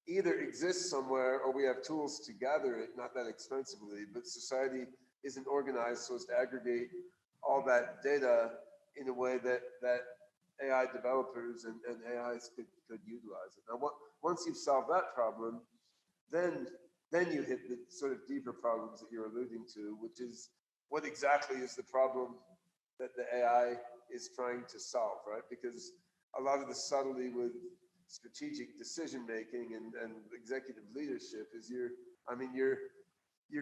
either exists somewhere or we have tools to gather it, not that expensively, but society isn't organized so as to aggregate all that data in a way that AI developers and AIs could utilize it. Now, once you've solved that problem, then you hit the sort of deeper problems that you're alluding to, which is what exactly is the problem that the AI is trying to solve, right? Because a lot of the subtlety with strategic decision-making and executive leadership is you're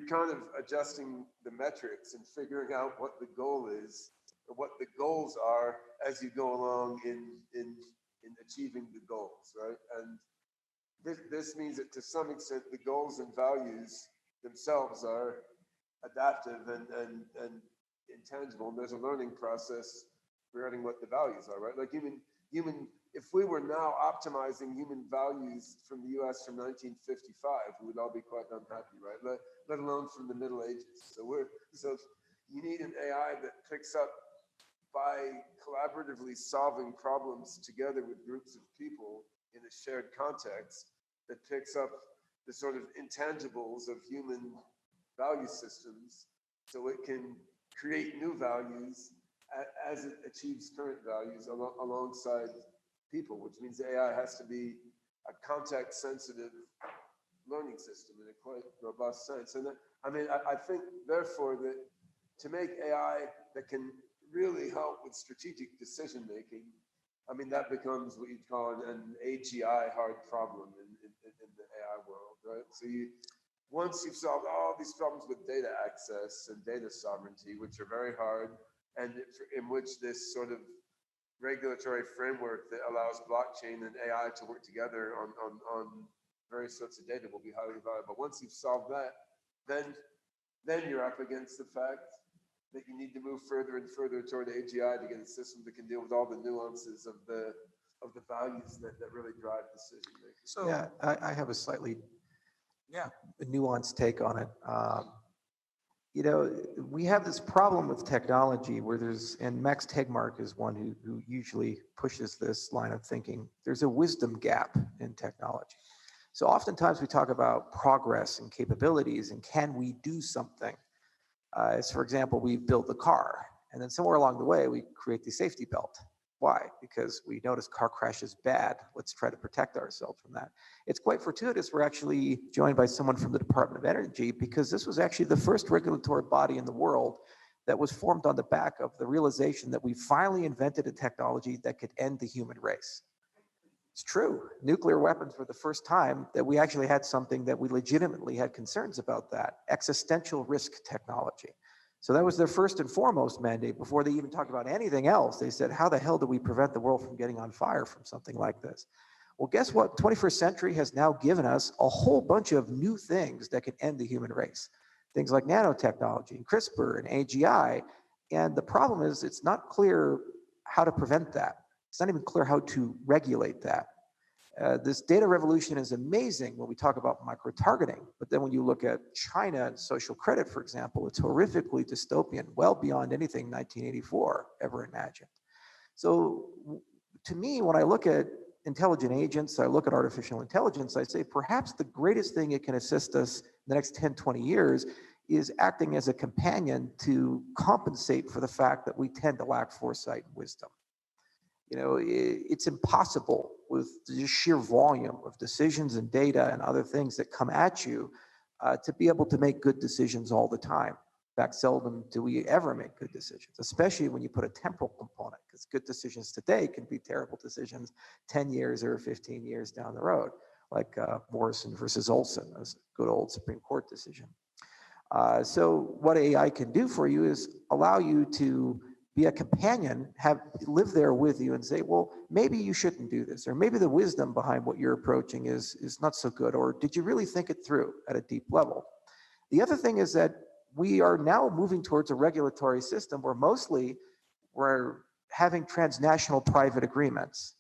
kind of adjusting the metrics and figuring out what the goal is, or what the goals are as you go along in achieving the goals, right? And this means that to some extent, the goals and values themselves are adaptive and intangible. And there's a learning process regarding what the values are, right? Like if we were now optimizing human values from the US from 1955, we would all be quite unhappy, right? Let alone from the Middle Ages. So you need an AI that picks up by collaboratively solving problems together with groups of people in a shared context, that picks up the sort of intangibles of human value systems so it can create new values as it achieves current values alongside people, which means the AI has to be a context-sensitive learning system in a quite robust sense. And I think, therefore, that to make AI that can really help with strategic decision-making, I mean, that becomes what you'd call an AGI hard problem in the AI world, right? So once you've solved all these problems with data access and data sovereignty, which are very hard, and in which this sort of regulatory framework that allows blockchain and AI to work together on various sorts of data will be highly valuable. Once you've solved that, then you're up against the fact that you need to move further and further toward AGI to get a system that can deal with all the nuances of the of the values that really drive decision making. So, Yeah, I have a slightly yeah, nuanced take on it. You know, we have this problem with technology where and Max Tegmark is one who usually pushes this line of thinking. There's a wisdom gap in technology. So oftentimes we talk about progress and capabilities and can we do something? As for example, we build the car and then somewhere along the way we create the safety belt. Why? Because we notice car crash is bad. Let's try to protect ourselves from that. It's quite fortuitous. We're actually joined by someone from the Department of Energy because this was actually the first regulatory body in the world that was formed on the back of the realization that we finally invented a technology that could end the human race. It's true. Nuclear weapons were the first time that we actually had something that we legitimately had concerns about that, existential risk technology. So that was their first and foremost mandate before they even talked about anything else. They said, how the hell do we prevent the world from getting on fire from something like this? Well, guess what? 21st century has now given us a whole bunch of new things that can end the human race. Things like nanotechnology and CRISPR and AGI. And the problem is it's not clear how to prevent that. It's not even clear how to regulate that. This data revolution is amazing when we talk about micro-targeting, but then when you look at China and social credit, for example, it's horrifically dystopian, well beyond anything 1984 ever imagined. So to me, when I look at intelligent agents, I look at artificial intelligence, I say perhaps the greatest thing it can assist us in the next 10, 20 years is acting as a companion to compensate for the fact that we tend to lack foresight and wisdom. You know, it's impossible with the sheer volume of decisions and data and other things that come at you to be able to make good decisions all the time. In fact, seldom do we ever make good decisions, especially when you put a temporal component, because good decisions today can be terrible decisions 10 years or 15 years down the road, like Morrison versus Olson, a good old Supreme Court decision. So what AI can do for you is allow you to be a companion, live there with you and say, well, maybe you shouldn't do this, or maybe the wisdom behind what you're approaching is not so good, or did you really think it through at a deep level? The other thing is that we are now moving towards a regulatory system where mostly we're having transnational private agreements.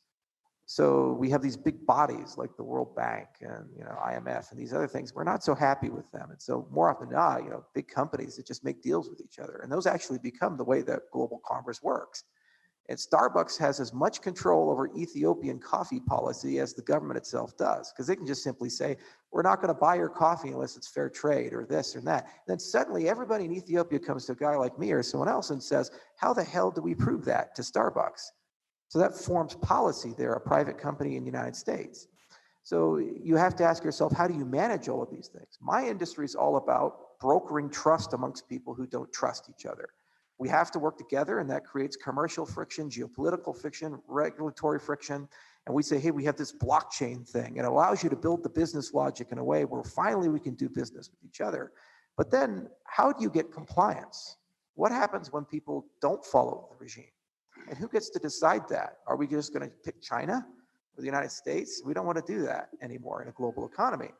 So we have these big bodies like the World Bank and IMF and these other things. We're not so happy with them. And so more often than not, big companies that just make deals with each other. And those actually become the way that global commerce works. And Starbucks has as much control over Ethiopian coffee policy as the government itself does, because they can just simply say, we're not going to buy your coffee unless it's fair trade or this or that. Then suddenly everybody in Ethiopia comes to a guy like me or someone else and says, how the hell do we prove that to Starbucks? So that forms policy. They're a private company in the United States. So you have to ask yourself, how do you manage all of these things? My industry is all about brokering trust amongst people who don't trust each other. We have to work together, and that creates commercial friction, geopolitical friction, regulatory friction. And we say, hey, we have this blockchain thing. It allows you to build the business logic in a way where finally we can do business with each other. But then how do you get compliance? What happens when people don't follow the regime? And who gets to decide that? Are we just going to pick China or the United States? We don't want to do that anymore in a global economy.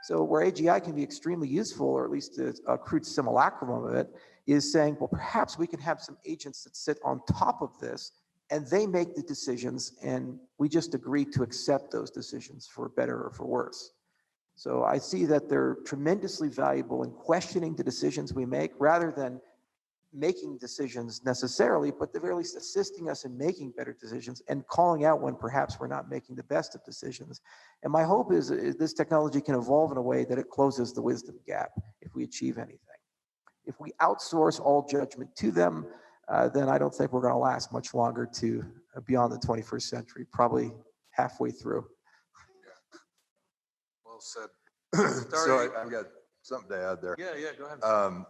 So where AGI can be extremely useful, or at least a crude simulacrum of it, is saying, well, perhaps we can have some agents that sit on top of this and they make the decisions and we just agree to accept those decisions for better or for worse. So I see that they're tremendously valuable in questioning the decisions we make rather than making decisions necessarily, but at the very least assisting us in making better decisions and calling out when perhaps we're not making the best of decisions. And my hope is this technology can evolve in a way that it closes the wisdom gap if we achieve anything. If we outsource all judgment to them, then I don't think we're going to last much longer to beyond the 21st century, probably halfway through. well said. So I've got something to add there. Yeah, go ahead.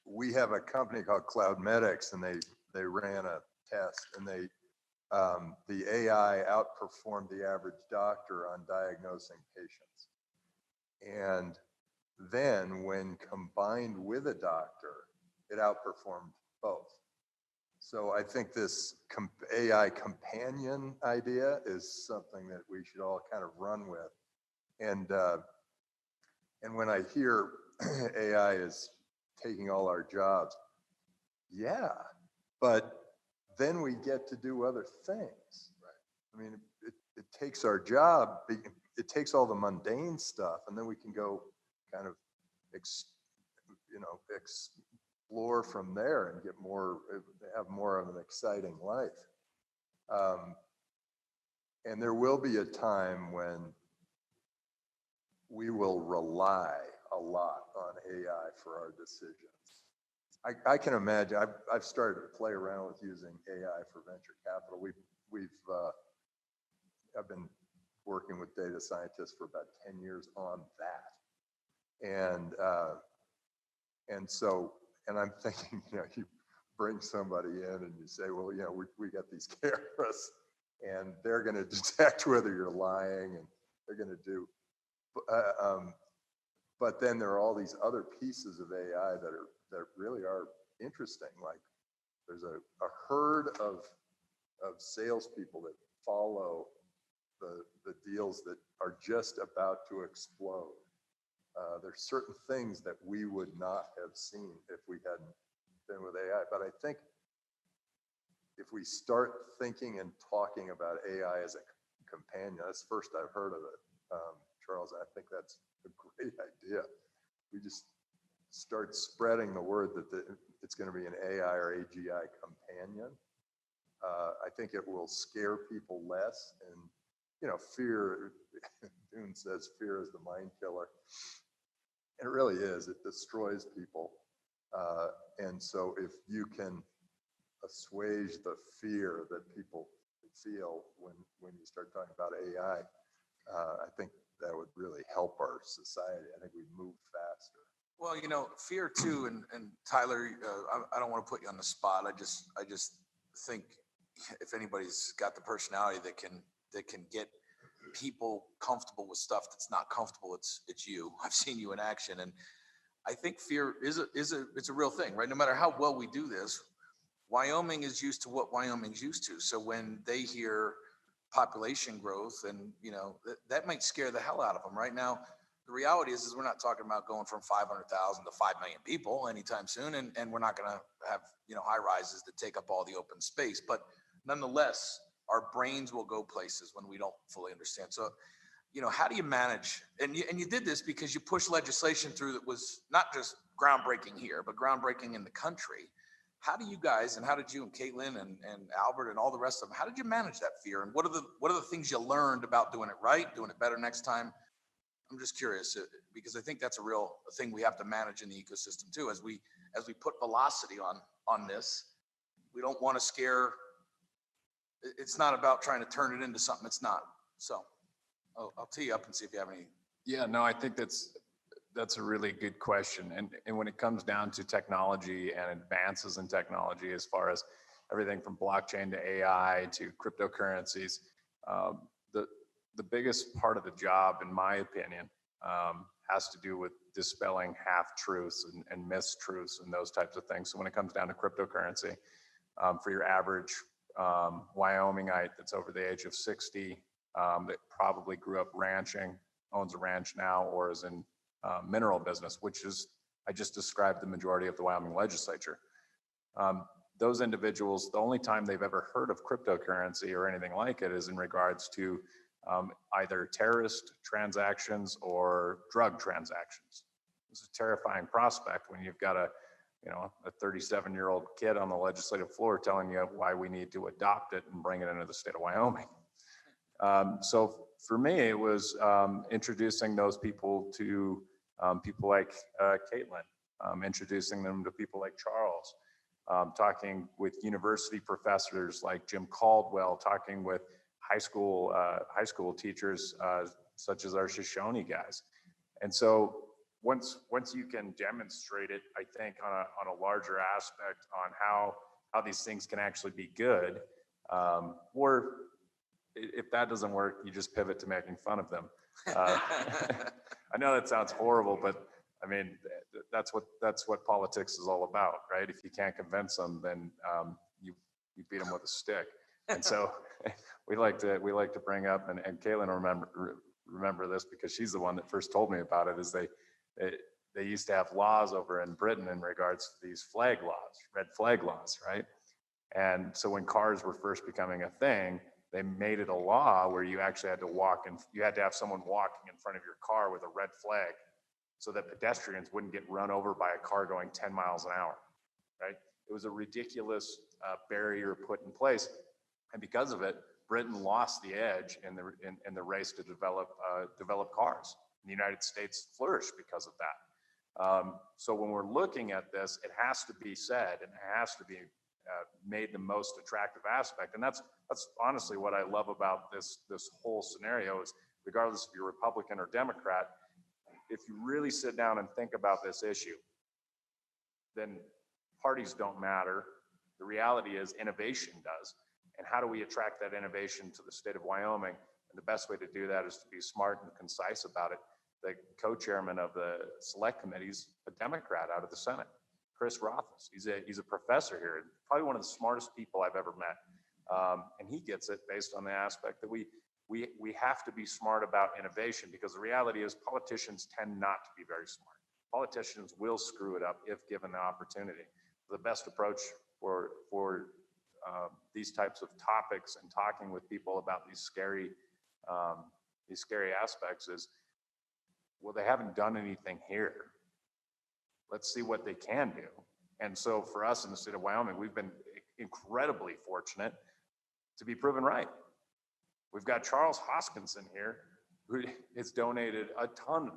We have a company called Cloud Medics, and they ran a test, and the AI outperformed the average doctor on diagnosing patients. And then when combined with a doctor, it outperformed both. So I think this AI companion idea is something that we should all kind of run with. And when I hear AI is taking all our jobs, yeah, but then we get to do other things. Right. I mean, it takes our job, it takes all the mundane stuff, and then we can go kind of, explore from there and get more, have more of an exciting life. And there will be a time when we will rely a lot on AI for our decisions. I can imagine, I've started to play around with using AI for venture capital. I've been working with data scientists for about 10 years on that. And I'm thinking, you bring somebody in and you say, well, we got these cameras and they're going to detect whether you're lying, and they're going to do, but then there are all these other pieces of AI that really are interesting. Like there's a herd of salespeople that follow the deals that are just about to explode. There's certain things that we would not have seen if we hadn't been with AI. But I think if we start thinking and talking about AI as a companion, that's the first I've heard of it, Charles. I think that's a great idea. We just start spreading the word that it's going to be an AI or AGI companion. I think it will scare people less. And, fear, Dune says fear is the mind killer. And it really is. It destroys people. And so if you can assuage the fear that people feel when you start talking about AI, I think that would really help our society. I think we'd move faster. Well, fear too, and Tyler, I don't want to put you on the spot. I just think if anybody's got the personality that can get people comfortable with stuff that's not comfortable, it's you. I've seen you in action, and I think fear is a real thing, right? No matter how well we do this, Wyoming is used to what Wyoming's used to. So when they hear population growth, and that might scare the hell out of them. Right now, the reality is we're not talking about going from 500,000 to 5 million people anytime soon, and we're not going to have high rises that take up all the open space. But nonetheless, our brains will go places when we don't fully understand. So, how do you manage? And you did this because you pushed legislation through that was not just groundbreaking here, but groundbreaking in the country. How do you guys, and how did you and Caitlin and Albert and all the rest of them, how did you manage that fear? And what are the things you learned about doing it right, doing it better next time? I'm just curious, because I think that's a real thing we have to manage in the ecosystem too. As we put velocity on this, we don't want to scare. It's not about trying to turn it into something it's not. So I'll tee you up and see if you have any. Yeah, no, I think that's a really good question. And when it comes down to technology and advances in technology, as far as everything from blockchain to AI to cryptocurrencies, the biggest part of the job, in my opinion, has to do with dispelling half-truths and mistruths and those types of things. So when it comes down to cryptocurrency, for your average Wyomingite that's over the age of 60, that probably grew up ranching, owns a ranch now, or is in mineral business, which is, I just described the majority of the Wyoming legislature. Those individuals, the only time they've ever heard of cryptocurrency or anything like it is in regards to either terrorist transactions or drug transactions. It's a terrifying prospect when you've got a 37-year-old kid on the legislative floor telling you why we need to adopt it and bring it into the state of Wyoming. So for me, it was introducing those people to people like Caitlin, introducing them to people like Charles, talking with university professors like Jim Caldwell, talking with high school teachers such as our Shoshone guys. And so once you can demonstrate it, I think on a larger aspect on how these things can actually be good, or if that doesn't work, you just pivot to making fun of them. I know that sounds horrible, but I mean, that's what politics is all about, right? If you can't convince them, then you beat them with a stick. And so we like to bring up, and Caitlin remember this because she's the one that first told me about it, is they used to have laws over in Britain in regards to these flag laws, red flag laws, right? And so when cars were first becoming a thing, they made it a law where you actually had to walk and you had to have someone walking in front of your car with a red flag so that pedestrians wouldn't get run over by a car going 10 miles an hour, right? It was a ridiculous barrier put in place. And because of it, Britain lost the edge in the race to develop cars. The United States flourished because of that. So when we're looking at this, it has to be said, and it has to be made the most attractive aspect. And that's honestly what I love about this whole scenario is, regardless if you're Republican or Democrat, if you really sit down and think about this issue, then parties don't matter. The reality is innovation does. And how do we attract that innovation to the state of Wyoming? And the best way to do that is to be smart and concise about it. The co-chairman of the select committee is a Democrat out of the Senate, Chris Rothfuss. He's a professor here, probably one of the smartest people I've ever met. And he gets it based on the aspect that we have to be smart about innovation, because the reality is politicians tend not to be very smart. Politicians will screw it up if given the opportunity. The best approach for these types of topics and talking with people about these scary aspects is, well, they haven't done anything here. Let's see what they can do. And so for us in the state of Wyoming, we've been incredibly fortunate to be proven right. We've got Charles Hoskinson here, who has donated a ton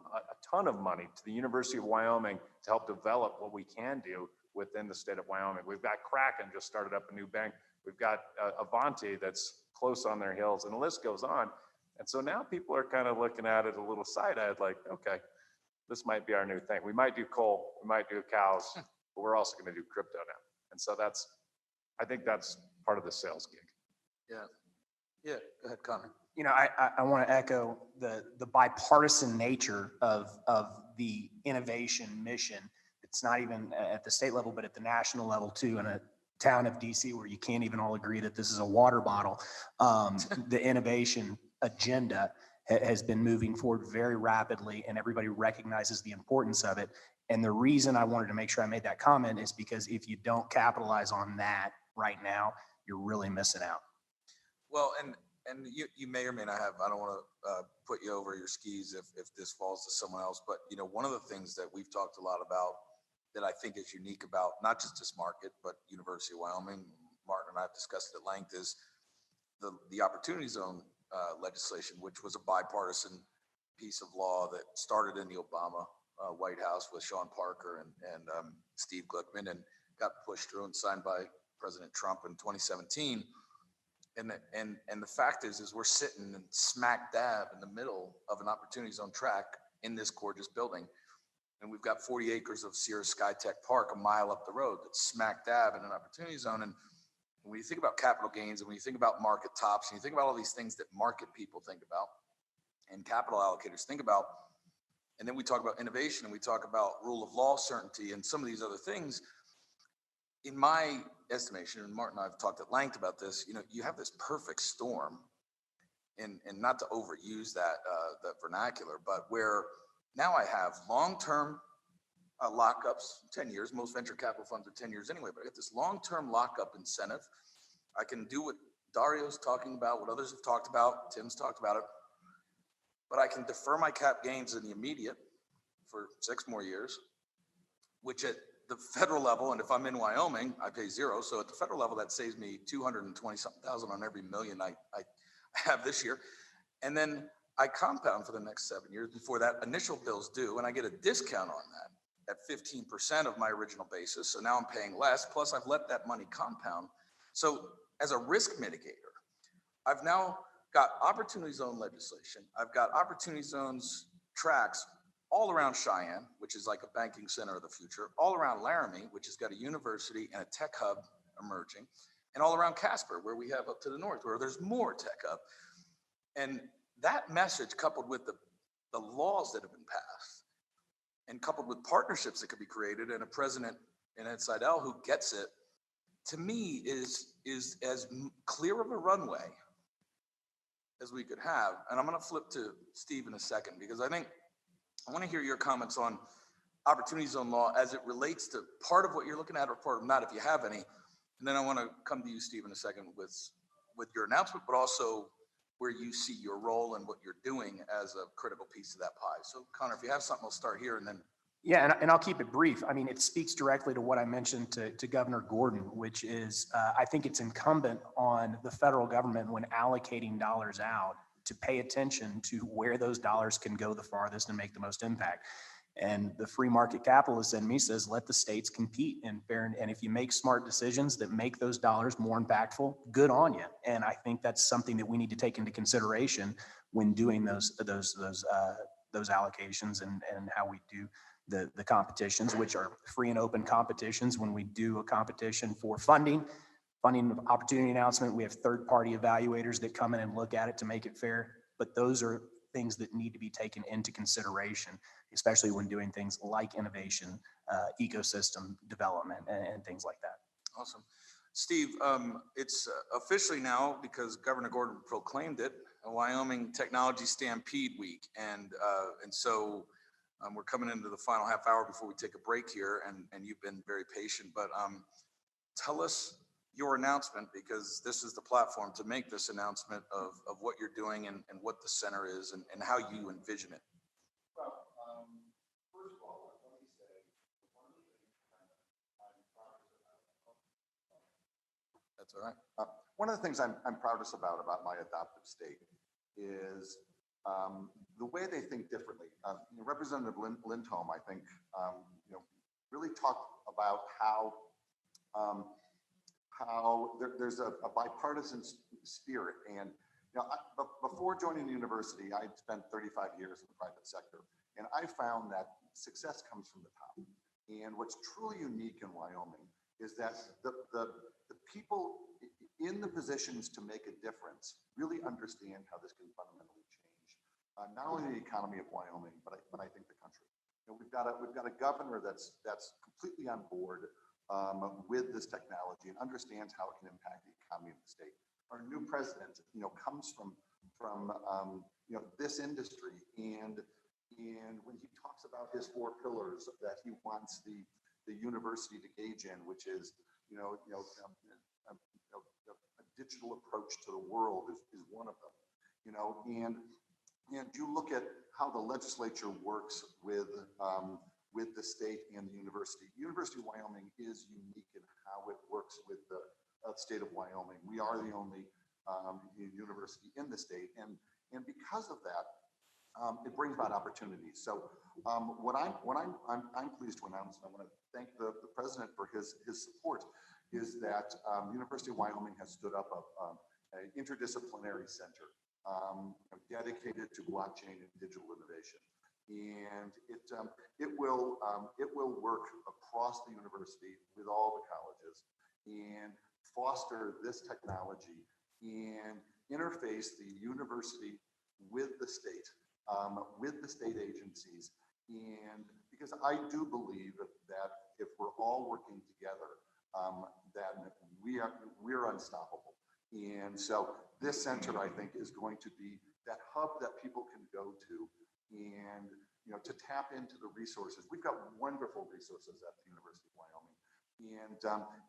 of money to the University of Wyoming to help develop what we can do within the state of Wyoming. We've got Kraken just started up a new bank. We've got Avanti that's close on their heels, and the list goes on. And so now people are kind of looking at it a little side-eyed, like, okay, this might be our new thing. We might do coal, we might do cows, but we're also going to do crypto now. And so I think that's part of the sales gig. Yeah, go ahead, Connor. You know, I want to echo the bipartisan nature of the innovation mission. It's not even at the state level, but at the national level too, in a town of DC where you can't even all agree that this is a water bottle. The innovation agenda has been moving forward very rapidly, and everybody recognizes the importance of it. And the reason I wanted to make sure I made that comment is because if you don't capitalize on that right now, you're really missing out. Well, and you may or may not have, I don't want to put you over your skis if this falls to someone else, but you know, one of the things that we've talked a lot about that I think is unique about not just this market, but University of Wyoming, Martin and I have discussed at length, is the Opportunity Zone legislation, which was a bipartisan piece of law that started in the Obama White House with Sean Parker and Steve Glickman, and got pushed through and signed by President Trump in 2017. And the fact is we're sitting in smack dab in the middle of an Opportunity Zone track in this gorgeous building. And we've got 40 acres of Sierra SkyTech Park a mile up the road that's smack dab in an Opportunity Zone. And when you think about capital gains, and when you think about market tops, and you think about all these things that market people think about and capital allocators think about, and then we talk about innovation and we talk about rule of law certainty and some of these other things, in my estimation, and Martin and I have talked at length about this, you know, you have this perfect storm, and not to overuse that vernacular, but where now I have long-term lockups, 10 years. Most venture capital funds are 10 years anyway, but I get this long-term lockup incentive. I can do what Dario's talking about, what others have talked about, Tim's talked about it, but I can defer my cap gains in the immediate for 6 more years, which at the federal level, and if I'm in Wyoming, I pay 0. So at the federal level, that saves me 220,000 on every million I have this year. And then I compound for the next 7 years before that initial bill's due, and I get a discount on that at 15% of my original basis. So now I'm paying less, plus I've let that money compound. So as a risk mitigator, I've now got Opportunity Zone legislation. I've got Opportunity Zones tracks all around Cheyenne, which is like a banking center of the future, all around Laramie, which has got a university and a tech hub emerging, and all around Casper, where we have up to the north, where there's more tech hub. And that message, coupled with the laws that have been passed, and coupled with partnerships that could be created, and a president in Ed Seidel who gets it, to me is as clear of a runway as we could have. And I'm going to flip to Steve in a second, because I want to hear your comments on Opportunity Zone law as it relates to part of what you're looking at or part of not, if you have any. And then I want to come to you, Steve, in a second with with your announcement, but also where you see your role and what you're doing as a critical piece of that pie. So Connor, if you have something, we'll start here and then. Yeah, and I'll keep it brief. I mean, it speaks directly to what I mentioned to Governor Gordon, which is I think it's incumbent on the federal government when allocating dollars out to pay attention to where those dollars can go the farthest and make the most impact. And the free market capitalist in me says, let the states compete in fair. And if you make smart decisions that make those dollars more impactful, good on you. And I think that's something that we need to take into consideration when doing those allocations and how we do the competitions, which are free and open competitions. When we do a competition for funding opportunity announcement, we have third-party evaluators that come in and look at it to make it fair. But those are things that need to be taken into consideration, especially when doing things like innovation, ecosystem development, and things like that. Awesome. Steve, it's officially now, because Governor Gordon proclaimed it, a Wyoming Technology Stampede Week. And so we're coming into the final half hour before we take a break here, and you've been very patient, but tell us your announcement, because this is the platform to make this announcement of what you're doing and what the center is and how you envision it. Well, first of all, let me say, one of the things I'm proudest about. That's all right. One of the things I'm proudest about my adoptive state is the way they think differently. Representative Lindholm, I think, really talked about how there's a bipartisan spirit. And before joining the university, I spent 35 years in the private sector, and I found that success comes from the top. And what's truly unique in Wyoming is that the people in the positions to make a difference really understand how this can fundamentally change not only the economy of Wyoming, but I think the country. We've got a governor that's completely on board with this technology and understands how it can impact the economy of the state. Our new president, comes from this industry, and when he talks about his 4 pillars that he wants the university to gauge in, which is a digital approach to the world is one of them. And you look at how the legislature works with the state and the university. University of Wyoming is unique in how it works with the state of Wyoming. We are the only university in the state, and because of that, it brings about opportunities. So what I'm pleased to announce, and I want to thank the president for his support, is that University of Wyoming has stood up an interdisciplinary center dedicated to blockchain and digital innovation. And it will work across the university with all the colleges and foster this technology and interface the university with the state agencies. And because I do believe that if we're all working together, that we're unstoppable. And so this center, I think, is going to be that hub that people can go to and to tap into the resources. We've got wonderful resources at the University of Wyoming,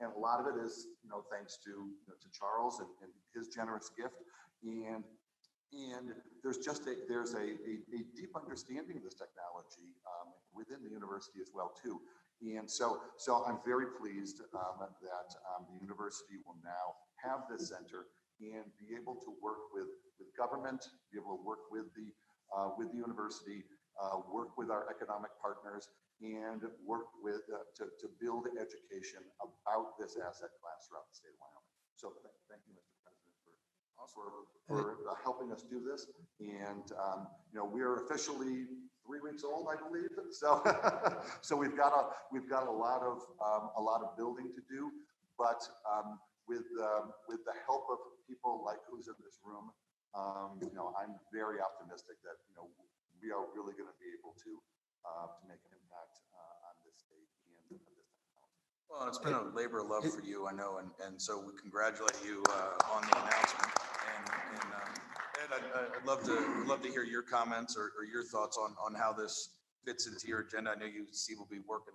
and a lot of it is thanks to Charles and his generous gift, and there's a deep understanding of this technology within the university as well too. And so I'm very pleased that the university will now have this center and be able to work with government, be able to work with the university, work with our economic partners, and work with to build education about this asset class throughout the state of Wyoming. So thank you, Mr. President, for helping us do this. And we are officially 3 weeks old, I believe. So so we've got a lot of building to do, but with the help of people like who's in this room, I'm very optimistic that we are really going to be able to make an impact on this state and this technology. Well, it's been a labor of love for you, I know, and so we congratulate you on the announcement. And Ed, I'd love to hear your comments or your thoughts on how this fits into your agenda. I know you, Steve, will be working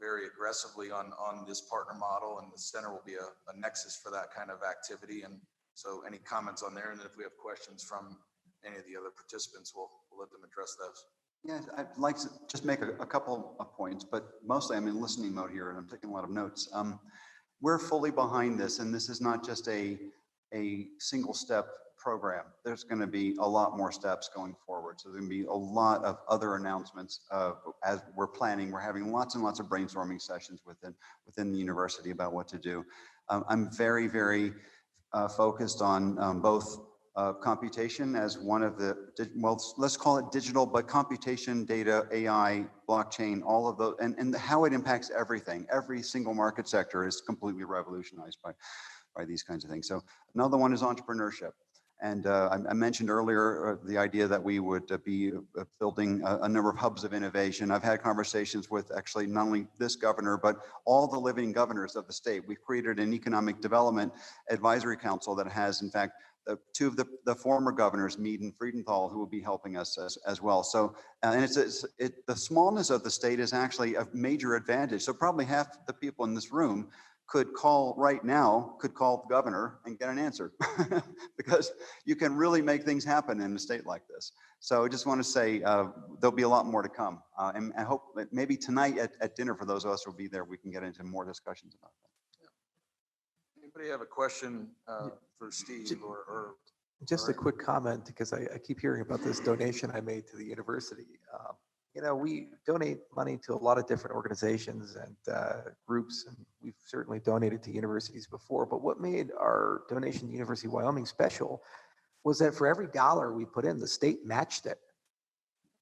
very aggressively on this partner model, and the center will be a nexus for that kind of activity. And So any comments on there? And then if we have questions from any of the other participants, we'll let them address those. Yeah, I'd like to just make a couple of points, but mostly I'm in listening mode here and I'm taking a lot of notes. We're fully behind this, and this is not just a single step program. There's going to be a lot more steps going forward. So there's going to be a lot of other announcements as we're planning. We're having lots and lots of brainstorming sessions within the university about what to do. I'm very, very focused on both computation as one of the, well, let's call it digital, but computation, data, AI, blockchain, all of those, and how it impacts everything. Every single market sector is completely revolutionized by these kinds of things. So another one is entrepreneurship. And I mentioned earlier the idea that we would be building a number of hubs of innovation. I've had conversations with actually not only this governor, but all the living governors of the state. We've created an economic development advisory council that has, in fact, two of the former governors, Meade and Friedenthal, who will be helping us as well. So, and the smallness of the state is actually a major advantage. So probably half the people in this room could call right now, could call the governor and get an answer because you can really make things happen in a state like this. So I just want to say there'll be a lot more to come. And I hope that maybe tonight at dinner, for those of us who will be there, we can get into more discussions about that. Anybody have a question for Steve or Just a quick comment, because I keep hearing about this donation I made to the university. You know, we donate money to a lot of different organizations and groups, and we've certainly donated to universities before. But what made our donation to University of Wyoming special was that for every dollar we put in, the state matched it.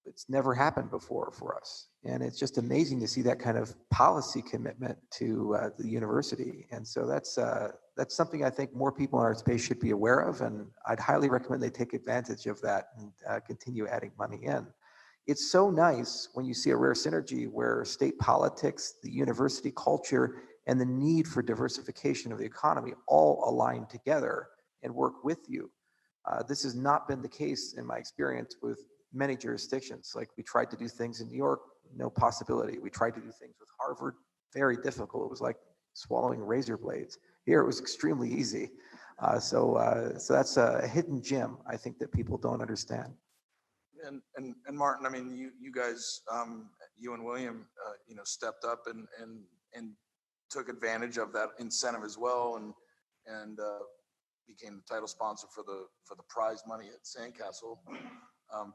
It's never happened before for us. And it's just amazing to see that kind of policy commitment to the university. And so that's something I think more people in our space should be aware of. And I'd highly recommend they take advantage of that and continue adding money in. It's so nice when you see a rare synergy where state politics, the university culture, and the need for diversification of the economy all align together and work with you. This has not been the case in my experience with many jurisdictions. Like, we tried to do things in New York, no possibility. We tried to do things with Harvard, very difficult. It was like swallowing razor blades. Here it was extremely easy. So that's a hidden gem, I think, that people don't understand. And Martin, I mean, you guys, you and William, you know, stepped up and took advantage of that incentive as well, and became the title sponsor for the prize money at Sandcastle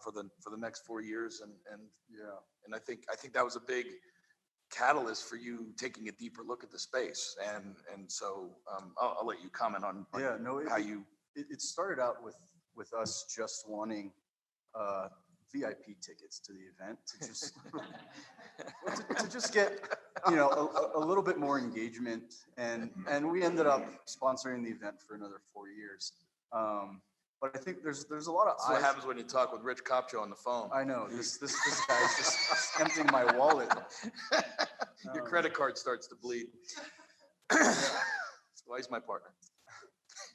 for the next 4 years, and I think that was a big catalyst for you taking a deeper look at the space, and so I'll let you comment on how you. It started out with us just wanting VIP tickets to the event to just to just get, you know, a little bit more engagement, and we ended up sponsoring the event for another 4 years. But I think there's a lot of That's what happens when you talk with Rich Copcho on the phone. I know this guy's just emptying my wallet. Your credit card starts to bleed. That's why he's my partner.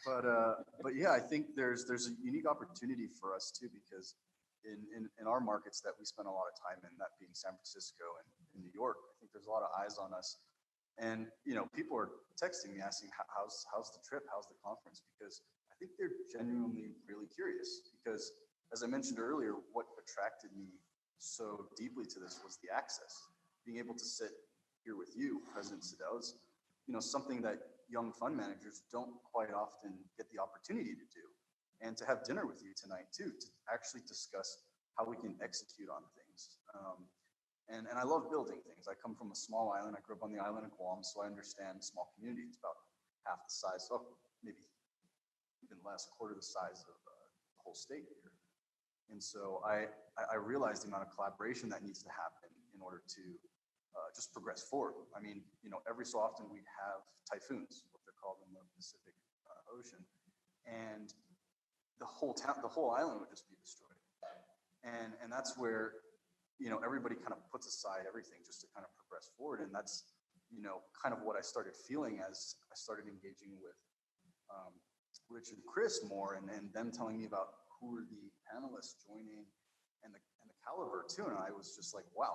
But yeah, I think there's a unique opportunity for us too, because in our markets that we spend a lot of time in, that being San Francisco and New York, I think there's a lot of eyes on us. And, you know, people are texting me asking, how's the trip? How's the conference? Because I think they're genuinely really curious, because as I mentioned earlier, what attracted me so deeply to this was the access. Being able to sit here with you, President Seidel, is, you know, something that young fund managers don't quite often get the opportunity to do. And to have dinner with you tonight too, to actually discuss how we can execute on things. And I love building things. I come from a small island. I grew up on the island of Guam, so I understand small community. It's about half the size, so maybe even less, a quarter the size of the whole state here. And so I realized the amount of collaboration that needs to happen in order to just progress forward. I mean, you know, every so often we'd have typhoons, what they're called in the Pacific Ocean, and the whole town, the whole island would just be destroyed. And that's where, you know, everybody kind of puts aside everything just to kind of progress forward. And that's, you know, kind of what I started feeling as I started engaging with Rich and Chris more, and them telling me about who were the panelists joining and the caliber too. And I was just like, wow,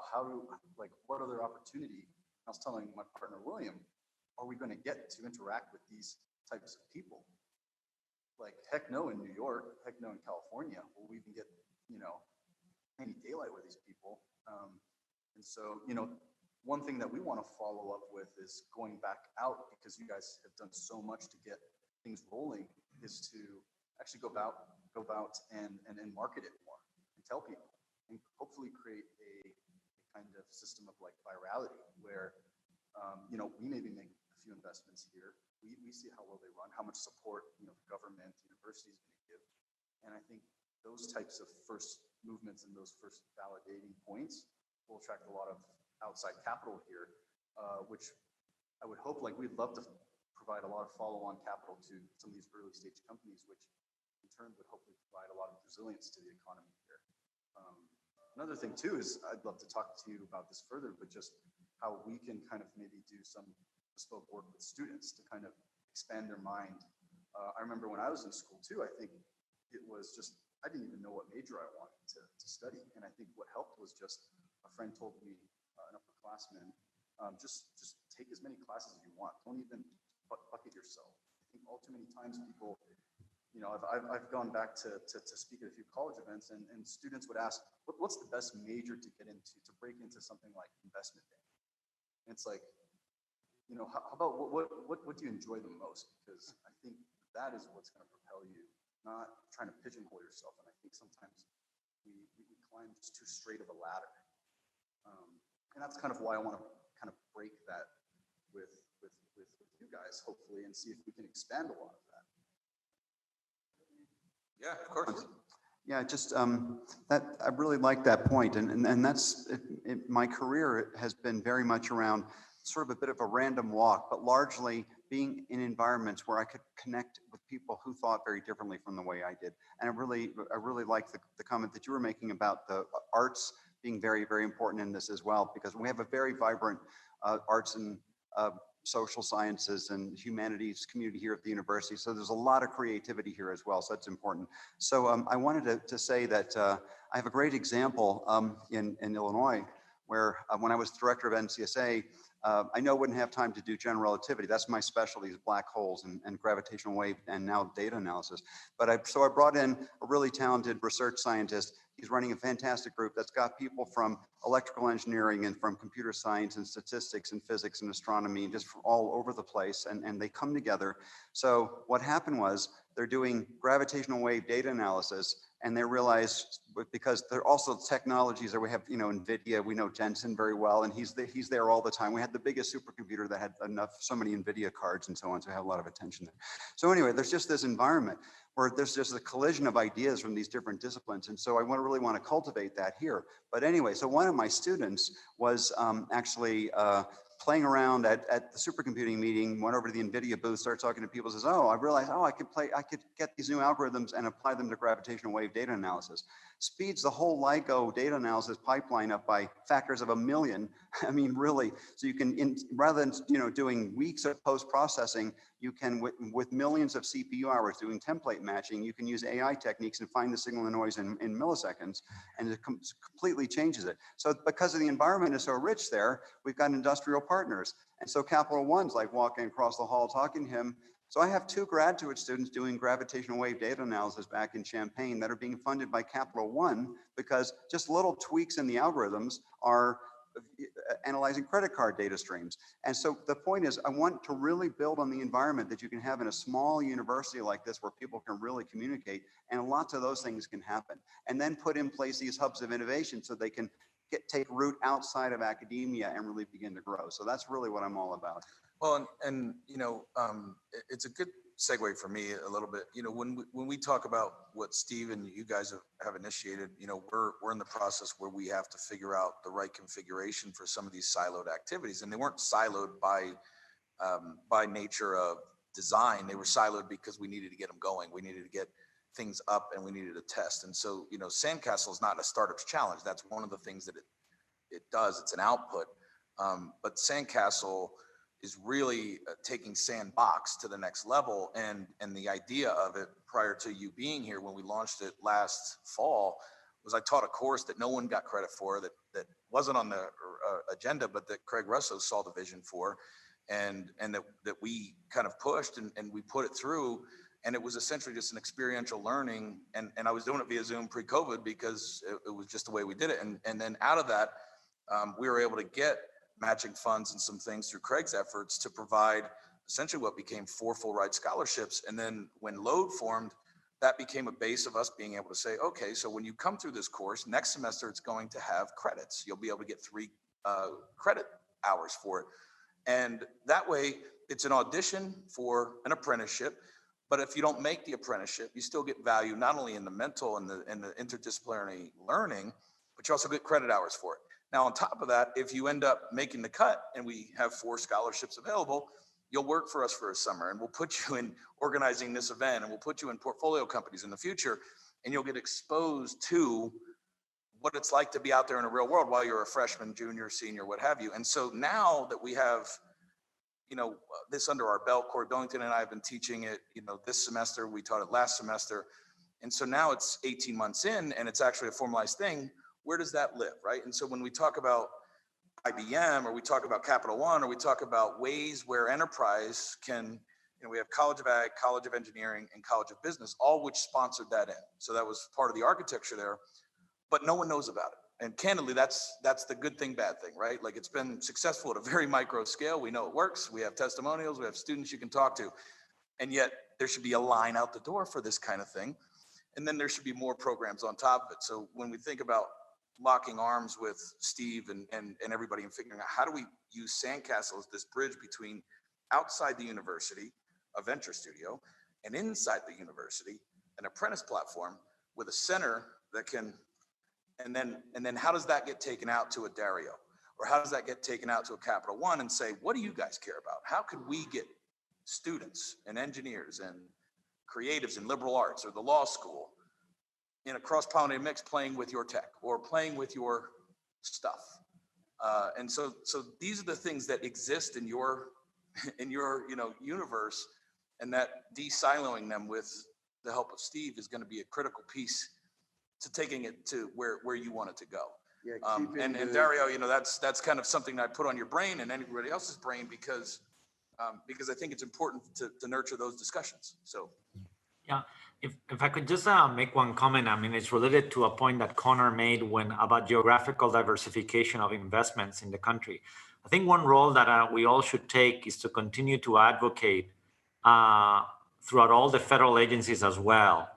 what other opportunity? I was telling my partner, William, are we going to get to interact with these types of people? like, heck no in New York, heck no in California, will we even get, you know, any daylight with these people? And so, you know, one thing that we want to follow up with is going back out, because you guys have done so much to get things rolling, is to actually go about and market it more and tell people, and hopefully create a kind of system of like virality where, you know, we maybe make a few investments here. We see how well they run, how much support, you know, the government, universities going to give. And I think those types of first movements and those first validating points will attract a lot of outside capital here, which I would hope, like, we'd love to provide a lot of follow-on capital to some of these early stage companies, which in turn would hopefully provide a lot of resilience to the economy here. Another thing too is I'd love to talk to you about this further, but just how we can kind of maybe do some bespoke work with students to kind of expand their mind. I remember when I was in school too, I think it was just, I didn't even know what major I wanted to study. And I think what helped was just a friend told me, an upperclassman, just take as many classes as you want. Don't even bucket yourself. I think all too many times people, you know, I've gone back to speak at a few college events, and students would ask, what's the best major to get into, to break into something like investment banking? And it's like, you know, how about what do you enjoy the most? Because I think that is what's going to propel you, not trying to pigeonhole yourself. And I think sometimes we climb just too straight of a ladder. And that's kind of why I want to kind of break that with you guys, hopefully, and see if we can expand a lot of that. Yeah, of course. Yeah, just that I really like that point, and that's my career has been very much around sort of a bit of a random walk, but largely being in environments where I could connect with people who thought very differently from the way I did. And I really like the comment that you were making about the arts being very, very important in this as well, because we have a very vibrant arts and social sciences and humanities community here at the university. So there's a lot of creativity here as well. So that's important. So I wanted to say that I have a great example in Illinois, where when I was director of NCSA, I know I wouldn't have time to do general relativity. That's my specialty, is black holes and gravitational wave and now data analysis. But so I brought in a really talented research scientist. He's running a fantastic group that's got people from electrical engineering and from computer science and statistics and physics and astronomy, and just from all over the place, and they come together. So what happened was they're doing gravitational wave data analysis, and they realized, because there are also technologies that we have, you know, NVIDIA, we know Jensen very well, and he's there all the time. We had the biggest supercomputer that had so many NVIDIA cards and so on, so I have a lot of attention there. So anyway, there's just this environment where there's just a collision of ideas from these different disciplines. And so I really want to cultivate that here. But anyway, so one of my students was actually playing around at the supercomputing meeting, went over to the NVIDIA booth, started talking to people, says, oh, I realized, I could get these new algorithms and apply them to gravitational wave data analysis. Speeds the whole LIGO data analysis pipeline up by factors of 1 million. I mean, really, so you can, rather than, you know, doing weeks of post-processing, you can, with millions of CPU hours doing template matching, you can use AI techniques and find the signal and noise in milliseconds, and it completely changes it. So because of the environment is so rich there, we've got industrial partners. And so Capital One's like walking across the hall talking to him. So I have 2 graduate students doing gravitational wave data analysis back in Champaign that are being funded by Capital One, because just little tweaks in the algorithms are analyzing credit card data streams. And so the point is, I want to really build on the environment that you can have in a small university like this, where people can really communicate, and lots of those things can happen. And then put in place these hubs of innovation so they can take root outside of academia and really begin to grow. So that's really what I'm all about. Well, and you know, it's a good segue for me a little bit. You know, when we talk about what Steve and you guys have initiated, you know, we're in the process where we have to figure out the right configuration for some of these siloed activities, and they weren't siloed by nature of design. They were siloed because we needed to get them going. We needed to get things up, and we needed to test. And so, you know, Sandcastle is not a startup's challenge. That's one of the things that it does. It's an output, but Sandcastle is really taking Sandbox to the next level. And the idea of it, prior to you being here when we launched it last fall, was I taught a course that no one got credit for, that wasn't on the agenda, but that Craig Russo saw the vision for, and that we kind of pushed and we put it through. And it was essentially just an experiential learning. And I was doing it via Zoom pre-COVID because it was just the way we did it. And then out of that, we were able to get matching funds and some things through Craig's efforts to provide essentially what became 4 full ride scholarships. And then when Load formed, that became a base of us being able to say, okay, so when you come through this course, next semester it's going to have credits. You'll be able to get 3 credit hours for it. And that way it's an audition for an apprenticeship. But if you don't make the apprenticeship, you still get value, not only in the mental and the interdisciplinary learning, but you also get credit hours for it. Now, on top of that, if you end up making the cut and we have 4 scholarships available, you'll work for us for a summer and we'll put you in organizing this event and we'll put you in portfolio companies in the future, and you'll get exposed to what it's like to be out there in the real world while you're a freshman, junior, senior, what have you. And so now that we have, this under our belt, Corey Billington and I have been teaching it, this semester, we taught it last semester. And so now it's 18 months in and it's actually a formalized thing. Where does that live, right? And so when we talk about IBM, or we talk about Capital One, or we talk about ways where enterprise can, we have College of Ag, College of Engineering, and College of Business, all which sponsored that in. So that was part of the architecture there, but no one knows about it. And candidly, that's the good thing, bad thing, right? Like, it's been successful at a very micro scale. We know it works. We have testimonials, we have students you can talk to, and yet there should be a line out the door for this kind of thing. And then there should be more programs on top of it. So when we think about locking arms with Steve and everybody and figuring out how do we use Sandcastle as this bridge between outside the university, a venture studio, and inside the university, an apprentice platform with a center that can, and then how does that get taken out to a Dario? Or how does that get taken out to a Capital One and say, what do you guys care about? How could we get students and engineers and creatives in liberal arts or the law school in a cross-pollinated mix playing with your tech or playing with your stuff? And so these are the things that exist in your universe, and that de-siloing them with the help of Steve is going to be a critical piece to taking it to where you want it to go. Yeah, and Dario, that's kind of something I put on your brain and anybody else's brain because I think it's important to nurture those discussions. So. Yeah, if I could just make one comment. I mean, it's related to a point that Connor made about geographical diversification of investments in the country. I think one role that we all should take is to continue to advocate throughout all the federal agencies as well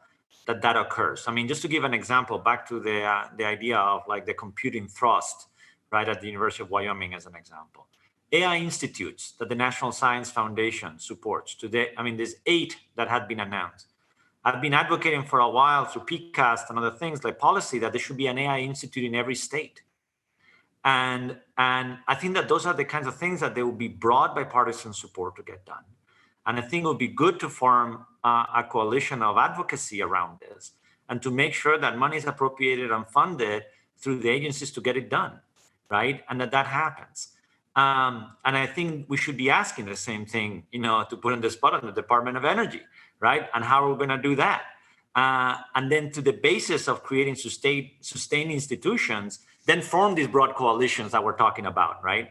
that occurs. I mean, just to give an example, back to the idea of like the computing thrust, right, at the University of Wyoming as an example. AI institutes that the National Science Foundation supports today. I mean, there's 8 that had been announced. I've been advocating for a while through PCAST and other things like policy that there should be an AI institute in every state. And I think that those are the kinds of things that there will be broad bipartisan support to get done. And I think it would be good to form a coalition of advocacy around this and to make sure that money is appropriated and funded through the agencies to get it done, right? And that happens. And I think we should be asking the same thing, to put on the spot on the Department of Energy, right? And how are we going to do that? And then to the basis of creating sustained institutions, then form these broad coalitions that we're talking about, right?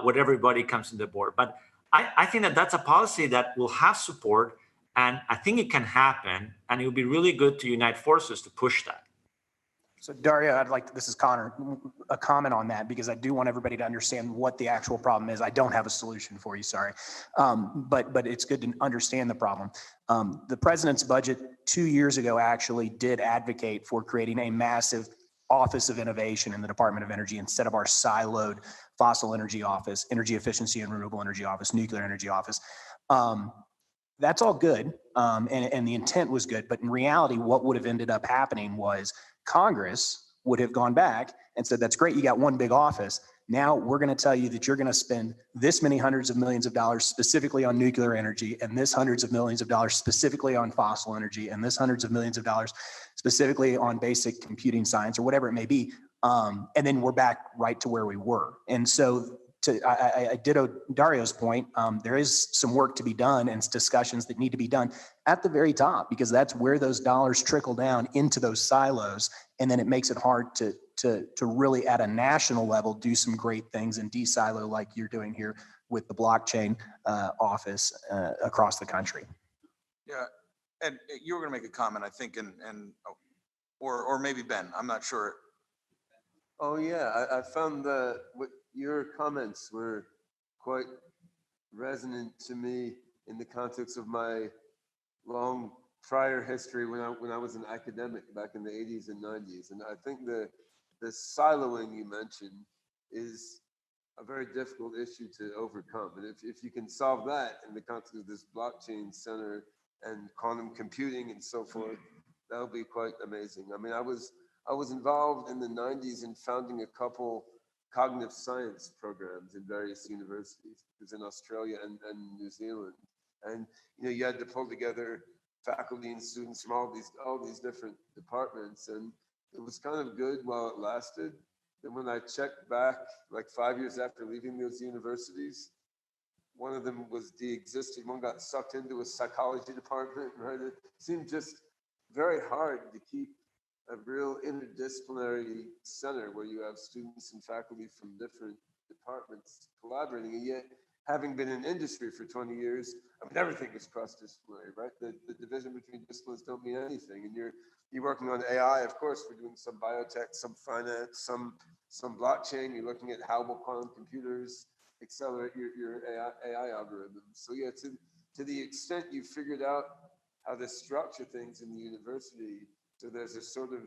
Where everybody comes to the board. But I think that that's a policy that will have support, and I think it can happen, and it would be really good to unite forces to push that. So Dario, this is Connor, a comment on that, because I do want everybody to understand what the actual problem is. I don't have a solution for you, sorry. But it's good to understand the problem. The president's budget 2 years ago actually did advocate for creating a massive Office of Innovation in the Department of Energy instead of our siloed fossil energy office, energy efficiency and renewable energy office, nuclear energy office. That's all good, and the intent was good, but in reality, what would have ended up happening was Congress would have gone back and said, that's great, you got one big office. Now we're going to tell you that you're going to spend this many hundreds of millions of dollars specifically on nuclear energy, and this hundreds of millions of dollars specifically on fossil energy, and this hundreds of millions of dollars specifically on basic computing science or whatever it may be. And then we're back right to where we were. And so I ditto Dario's point. There is some work to be done and discussions that need to be done at the very top, because that's where those dollars trickle down into those silos. And then it makes it hard to really at a national level do some great things and de-silo like you're doing here with the blockchain office across the country. Yeah, And you were going to make a comment, I think, or maybe Ben, I'm not sure. Oh yeah, I found that your comments were quite resonant to me in the context of my long prior history when I was an academic back in the 80s and 90s. And I think the siloing you mentioned is a very difficult issue to overcome. And if you can solve that in the context of this blockchain center and quantum computing and so forth, that would be quite amazing. I mean, I was involved in the 90s in founding a couple cognitive science programs in various universities. It was in Australia and New Zealand. And you had to pull together faculty and students from all these different departments, and it was kind of good while it lasted. Then when I checked back, like 5 years after leaving those universities, one of them was de-existed. One got sucked into a psychology department, right? It seemed just very hard to keep a real interdisciplinary center where you have students and faculty from different departments collaborating, and yet having been in industry for 20 years, I mean, everything is cross-disciplinary, right? The division between disciplines don't mean anything. And you're working on AI, of course, we're doing some biotech, some finance, some blockchain. You're looking at how will quantum computers accelerate your AI algorithms. So yeah, to the extent you figured out how to structure things in the university, so there's a sort of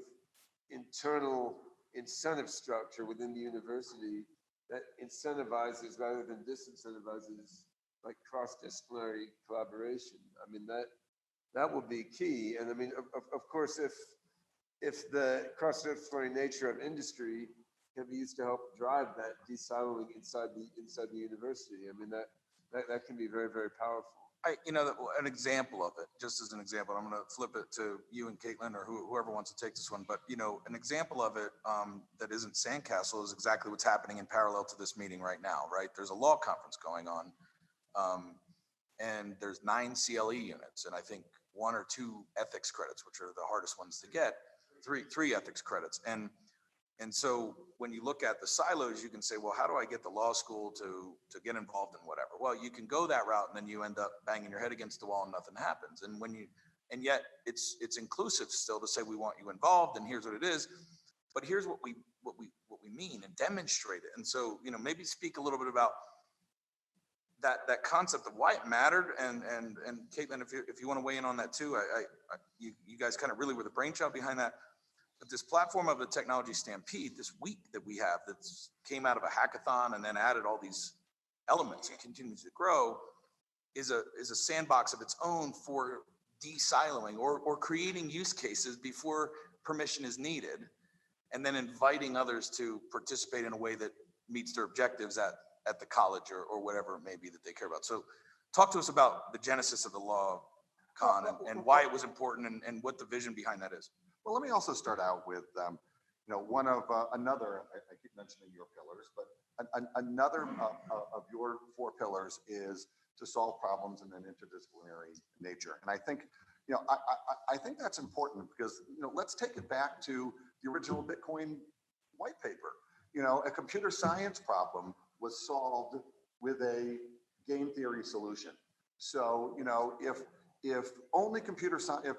internal incentive structure within the university that incentivizes rather than disincentivizes like cross-disciplinary collaboration. I mean, that would be key. And I mean, of course, if the cross-disciplinary nature of industry can be used to help drive that de-siloing inside the university, I mean, that can be very, very powerful. An example of it, just as an example, I'm going to flip it to you and Caitlin or whoever wants to take this one. But, an example of it that isn't sandcastle is exactly what's happening in parallel to this meeting right now, right? There's a law conference going on and there's 9 CLE units. And I think 1 or 2 ethics credits, which are the hardest ones to get, three ethics credits. And so when you look at the silos, you can say, well, how do I get the law school to get involved in whatever? Well, you can go that route and then you end up banging your head against the wall and nothing happens. And yet it's inclusive still to say we want you involved and here's what it is. But here's what we mean and demonstrate it. And so, maybe speak a little bit about that concept of why it mattered. And Caitlin, if you want to weigh in on that too, you guys kind of really were the brainchild behind that. But this platform of the technology Stampede, this week that we have that came out of a hackathon and then added all these elements and continues to grow, is a sandbox of its own for de-siloing or creating use cases before permission is needed, and then inviting others to participate in a way that meets their objectives at the college or whatever it may be that they care about. So talk to us about the genesis of the law con and why it was important and what the vision behind that is. Well, let me also start out with, one of another, I keep mentioning your pillars, but another of your 4 pillars is to solve problems in an interdisciplinary nature. And I think, I think that's important because, let's take it back to the original Bitcoin white paper. A computer science problem was solved with a game theory solution. So, if only computer science,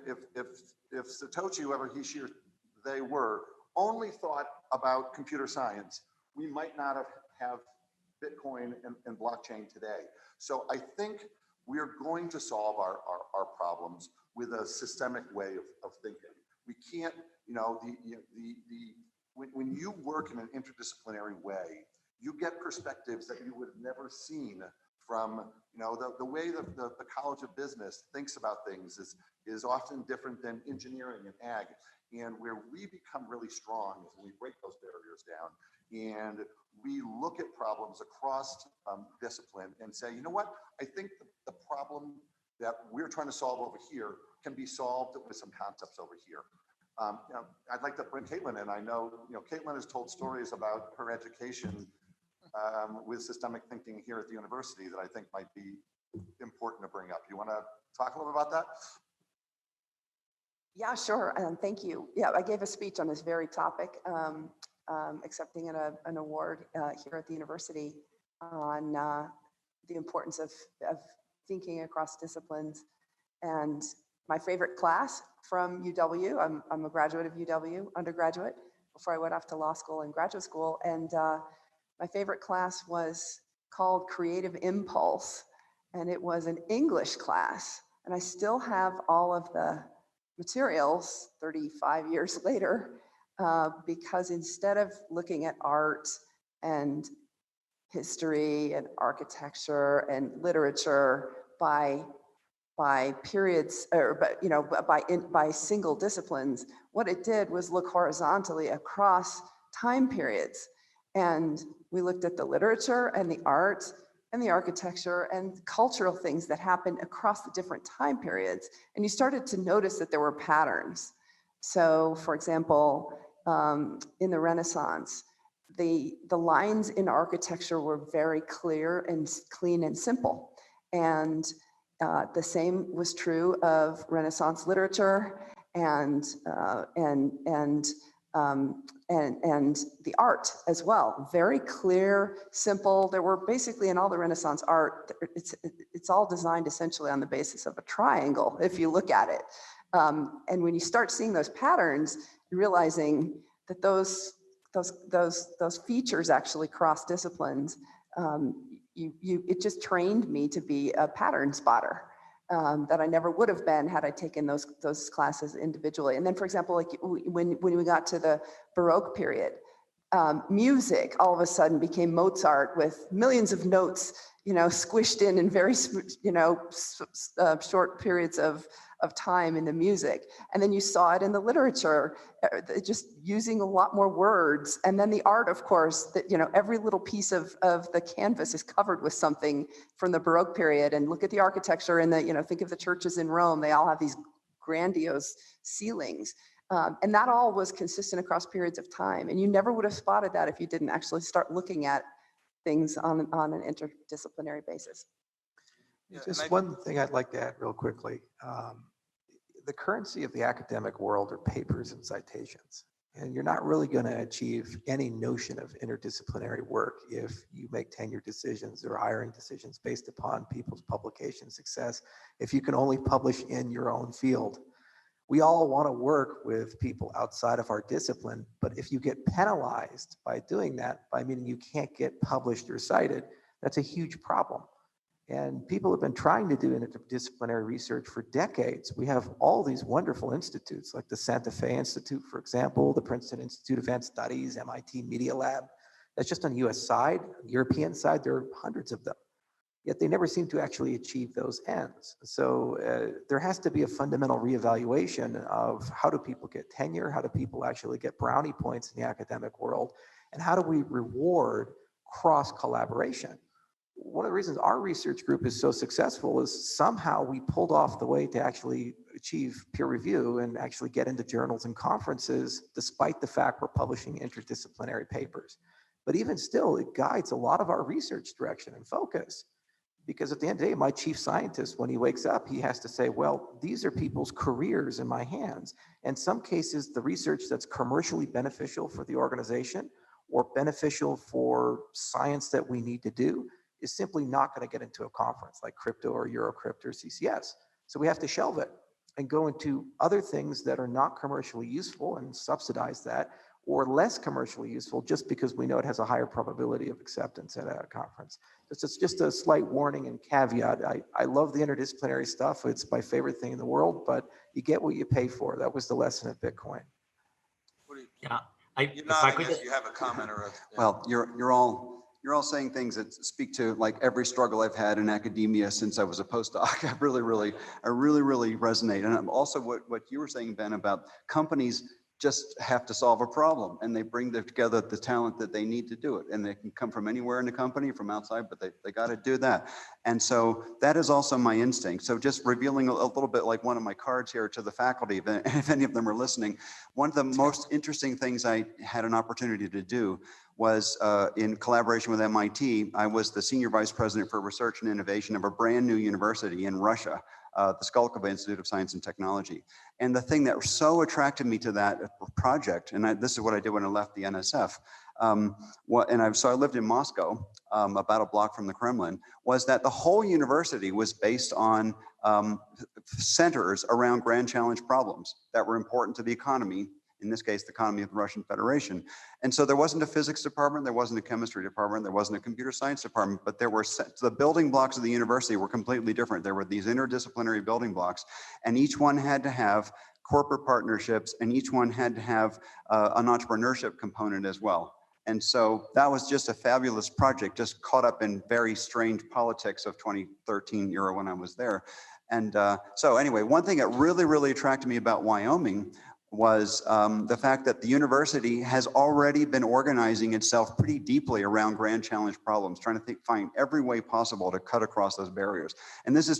if Satoshi, whoever he, she, or they were, only thought about computer science, we might not have Bitcoin and blockchain today. So I think we're going to solve our problems with a systemic way of thinking. We can't, when you work in an interdisciplinary way, you get perspectives that you would have never seen from, the way that the College of Business thinks about things is often different than engineering and ag. And where we become really strong is when we break those barriers down and we look at problems across discipline and say, you know what, I think the problem that we're trying to solve over here can be solved with some concepts over here. I'd like to bring Caitlin in. I know, Caitlin has told stories about her education with systemic thinking here at the university that I think might be important to bring up. You want to talk a little bit about that? Yeah, sure. Thank you. Yeah, I gave a speech on this very topic, accepting an award here at the university on the importance of thinking across disciplines. And my favorite class from UW. I'm a graduate of UW, undergraduate, before I went off to law school and graduate school. And my favorite class was called Creative Impulse. And it was an English class. And I still have all of the materials 35 years later, because instead of looking at art and history and architecture and literature by periods, or by single disciplines, what it did was look horizontally across time periods. And we looked at the literature and the art and the architecture and cultural things that happened across the different time periods. And you started to notice that there were patterns. So for example, in the Renaissance, the lines in architecture were very clear and clean and simple. And the same was true of Renaissance literature and the art as well. Very clear, simple. There were basically in all the Renaissance art, it's all designed essentially on the basis of a triangle, if you look at it. And when you start seeing those patterns, you're realizing that those features actually cross disciplines. It just trained me to be a pattern spotter. That I never would have been had I taken those classes individually. And then, for example, like when we got to the Baroque period, music all of a sudden became Mozart with millions of notes, squished in very, short periods of time in the music. And then you saw it in the literature, just using a lot more words. And then the art, of course, that, every little piece of the canvas is covered with something from the Baroque period. And look at the architecture and think of the churches in Rome. They all have these grandiose ceilings. And that all was consistent across periods of time. And you never would have spotted that if you didn't actually start looking at things on an interdisciplinary basis. Yeah, Just one thing I'd like to add real quickly. The currency of the academic world are papers and citations. And you're not really going to achieve any notion of interdisciplinary work if you make tenure decisions or hiring decisions based upon people's publication success, if you can only publish in your own field. We all want to work with people outside of our discipline, but if you get penalized by doing that, by meaning you can't get published or cited, that's a huge problem. And people have been trying to do interdisciplinary research for decades. We have all these wonderful institutes like the Santa Fe Institute, for example, the Princeton Institute of Advanced Studies, MIT Media Lab. That's just on the US side. On the European side, there are hundreds of them. Yet they never seem to actually achieve those ends. So there has to be a fundamental reevaluation of how do people get tenure, how do people actually get brownie points in the academic world, and how do we reward cross-collaboration? One of the reasons our research group is so successful is somehow we pulled off the way to actually achieve peer review and actually get into journals and conferences, despite the fact we're publishing interdisciplinary papers. But even still, it guides a lot of our research direction and focus. Because at the end of the day, my chief scientist, when he wakes up, he has to say, well, these are people's careers in my hands. In some cases, the research that's commercially beneficial for the organization or beneficial for science that we need to do is simply not going to get into a conference like crypto or Eurocrypt or CCS. So we have to shelve it and go into other things that are not commercially useful and subsidize that, or less commercially useful just because we know it has a higher probability of acceptance at a conference. It's just a slight warning and caveat. I love the interdisciplinary stuff. It's my favorite thing in the world, but you get what you pay for. That was the lesson of Bitcoin. Yeah, You're nodding as you have a comment or a. Well, you're all saying things that speak to like every struggle I've had in academia since I was a postdoc. I really resonate. And also what you were saying, Ben, about companies just have to solve a problem and they bring together the talent that they need to do it. And they can come from anywhere in the company, from outside, but they got to do that. And so that is also my instinct. So just revealing a little bit like one of my cards here to the faculty, if any of them are listening, one of the most interesting things I had an opportunity to do was in collaboration with MIT. I was the senior vice president for research and innovation of a brand new university in Russia, the Skolkovo Institute of Science and Technology. And the thing that so attracted me to that project, and this is what I did when I left the NSF, so I lived in Moscow, about a block from the Kremlin, was that the whole university was based on centers around grand challenge problems that were important to the economy, in this case, the economy of the Russian Federation. And so there wasn't a physics department, there wasn't a chemistry department, there wasn't a computer science department, but there were the building blocks of the university were completely different. There were these interdisciplinary building blocks, and each one had to have corporate partnerships, and each one had to have an entrepreneurship component as well. And so that was just a fabulous project, just caught up in very strange politics of 2013 era when I was there. And so anyway, one thing that really, really attracted me about Wyoming was the fact that the university has already been organizing itself pretty deeply around grand challenge problems, trying to find every way possible to cut across those barriers. And this is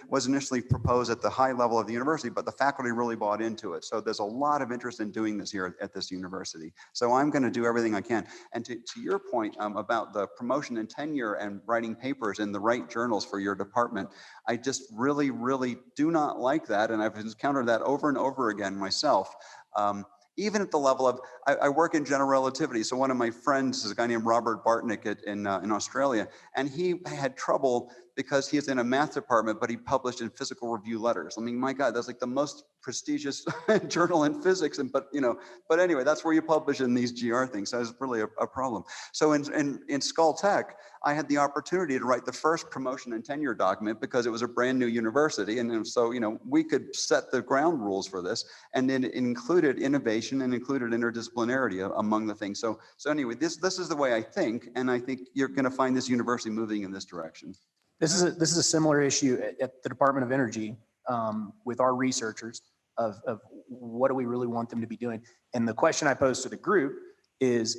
was initially proposed at the high level of the university, but the faculty really bought into it. So there's a lot of interest in doing this here at this university. So I'm going to do everything I can. And to your point about the promotion and tenure and writing papers in the right journals for your department, I just really, really do not like that. And I've encountered that over and over again myself. Even at the level of, I work in general relativity. So one of my friends is a guy named Robert Bartnick in Australia, and he had trouble because he is in a math department, but he published in Physical Review Letters. I mean, my God, that's like the most prestigious journal in physics. But anyway, that's where you publish in these GR things. So it's really a problem. So in Skull Tech, I had the opportunity to write the first promotion and tenure document because it was a brand new university. And so, we could set the ground rules for this, and it included innovation and included interdisciplinarity among the things. So anyway, this is the way I think, and I think you're going to find this university moving in this direction. This is a similar issue at the Department of Energy with our researchers of what do we really want them to be doing. And the question I pose to the group is,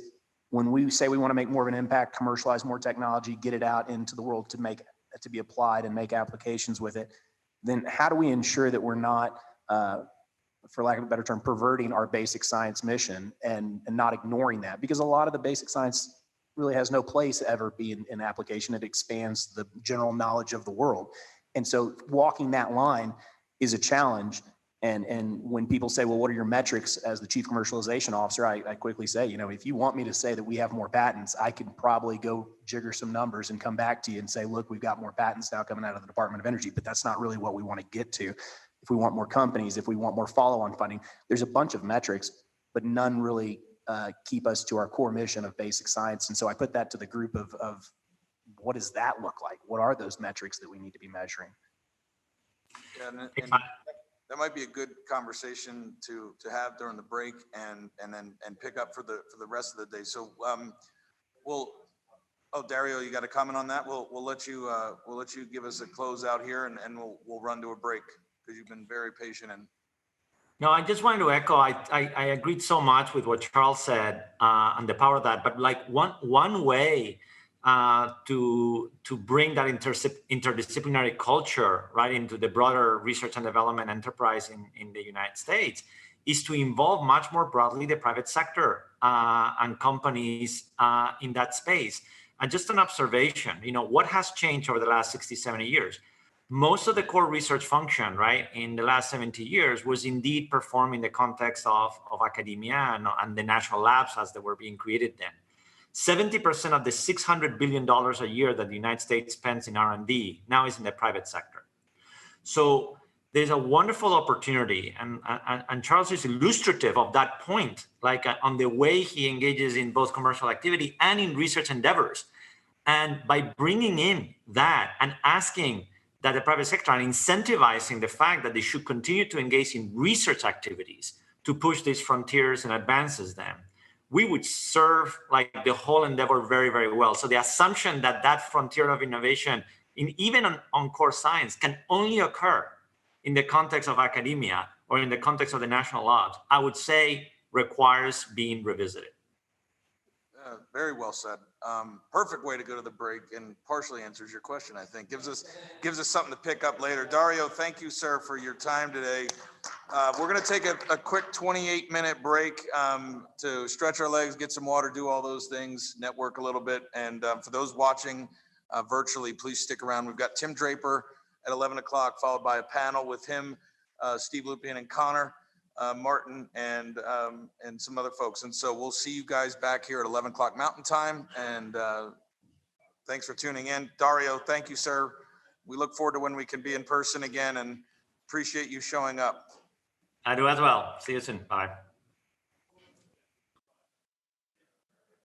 when we say we want to make more of an impact, commercialize more technology, get it out into the world to be applied and make applications with it, then how do we ensure that we're not, for lack of a better term, perverting our basic science mission and not ignoring that? Because a lot of the basic science really has no place ever be in application. It expands the general knowledge of the world. And so walking that line is a challenge. And when people say, well, what are your metrics as the chief commercialization officer? I quickly say, if you want me to say that we have more patents, I could probably go jigger some numbers and come back to you and say, look, we've got more patents now coming out of the Department of Energy, but that's not really what we want to get to. If we want more companies, if we want more follow-on funding, there's a bunch of metrics, but none really keep us to our core mission of basic science. And so I put that to the group of what does that look like? What are those metrics that we need to be measuring? Yeah, and that might be a good conversation to have during the break and pick up for the rest of the day. So Dario, you got a comment on that? We'll let you give us a close out here, and we'll run to a break because you've been very patient. And no, I just wanted to echo. I agreed so much with what Charles said and the power of that. But like one way to bring that interdisciplinary culture right into the broader research and development enterprise in the United States is to involve much more broadly the private sector and companies in that space. And just an observation, what has changed over the last 60, 70 years? Most of the core research function, right, in the last 70 years was indeed performed in the context of academia and the national labs as they were being created then. 70% of the $600 billion a year that the United States spends in R&D now is in the private sector. So there's a wonderful opportunity, and Charles is illustrative of that point, like on the way he engages in both commercial activity and in research endeavors. And by bringing in that and asking that the private sector and incentivizing the fact that they should continue to engage in research activities to push these frontiers and advances them, we would serve like the whole endeavor very, very well. So the assumption that that frontier of innovation, even on core science, can only occur in the context of academia or in the context of the national labs, I would say requires being revisited. Very well said. Perfect way to go to the break and partially answers your question, I think. Gives us something to pick up later. Dario, thank you, sir, for your time today. We're going to take a quick 28-minute break to stretch our legs, get some water, do all those things, network a little bit. And for those watching virtually, please stick around. We've got Tim Draper at 11 o'clock, followed by a panel with him, Steve Lupien and Connor. Martin and some other folks. And so we'll see you guys back here at 11 o'clock Mountain Time. And thanks for tuning in. Dario, thank you, sir. We look forward to when we can be in person again and appreciate you showing up. I do as well. See you soon. Bye.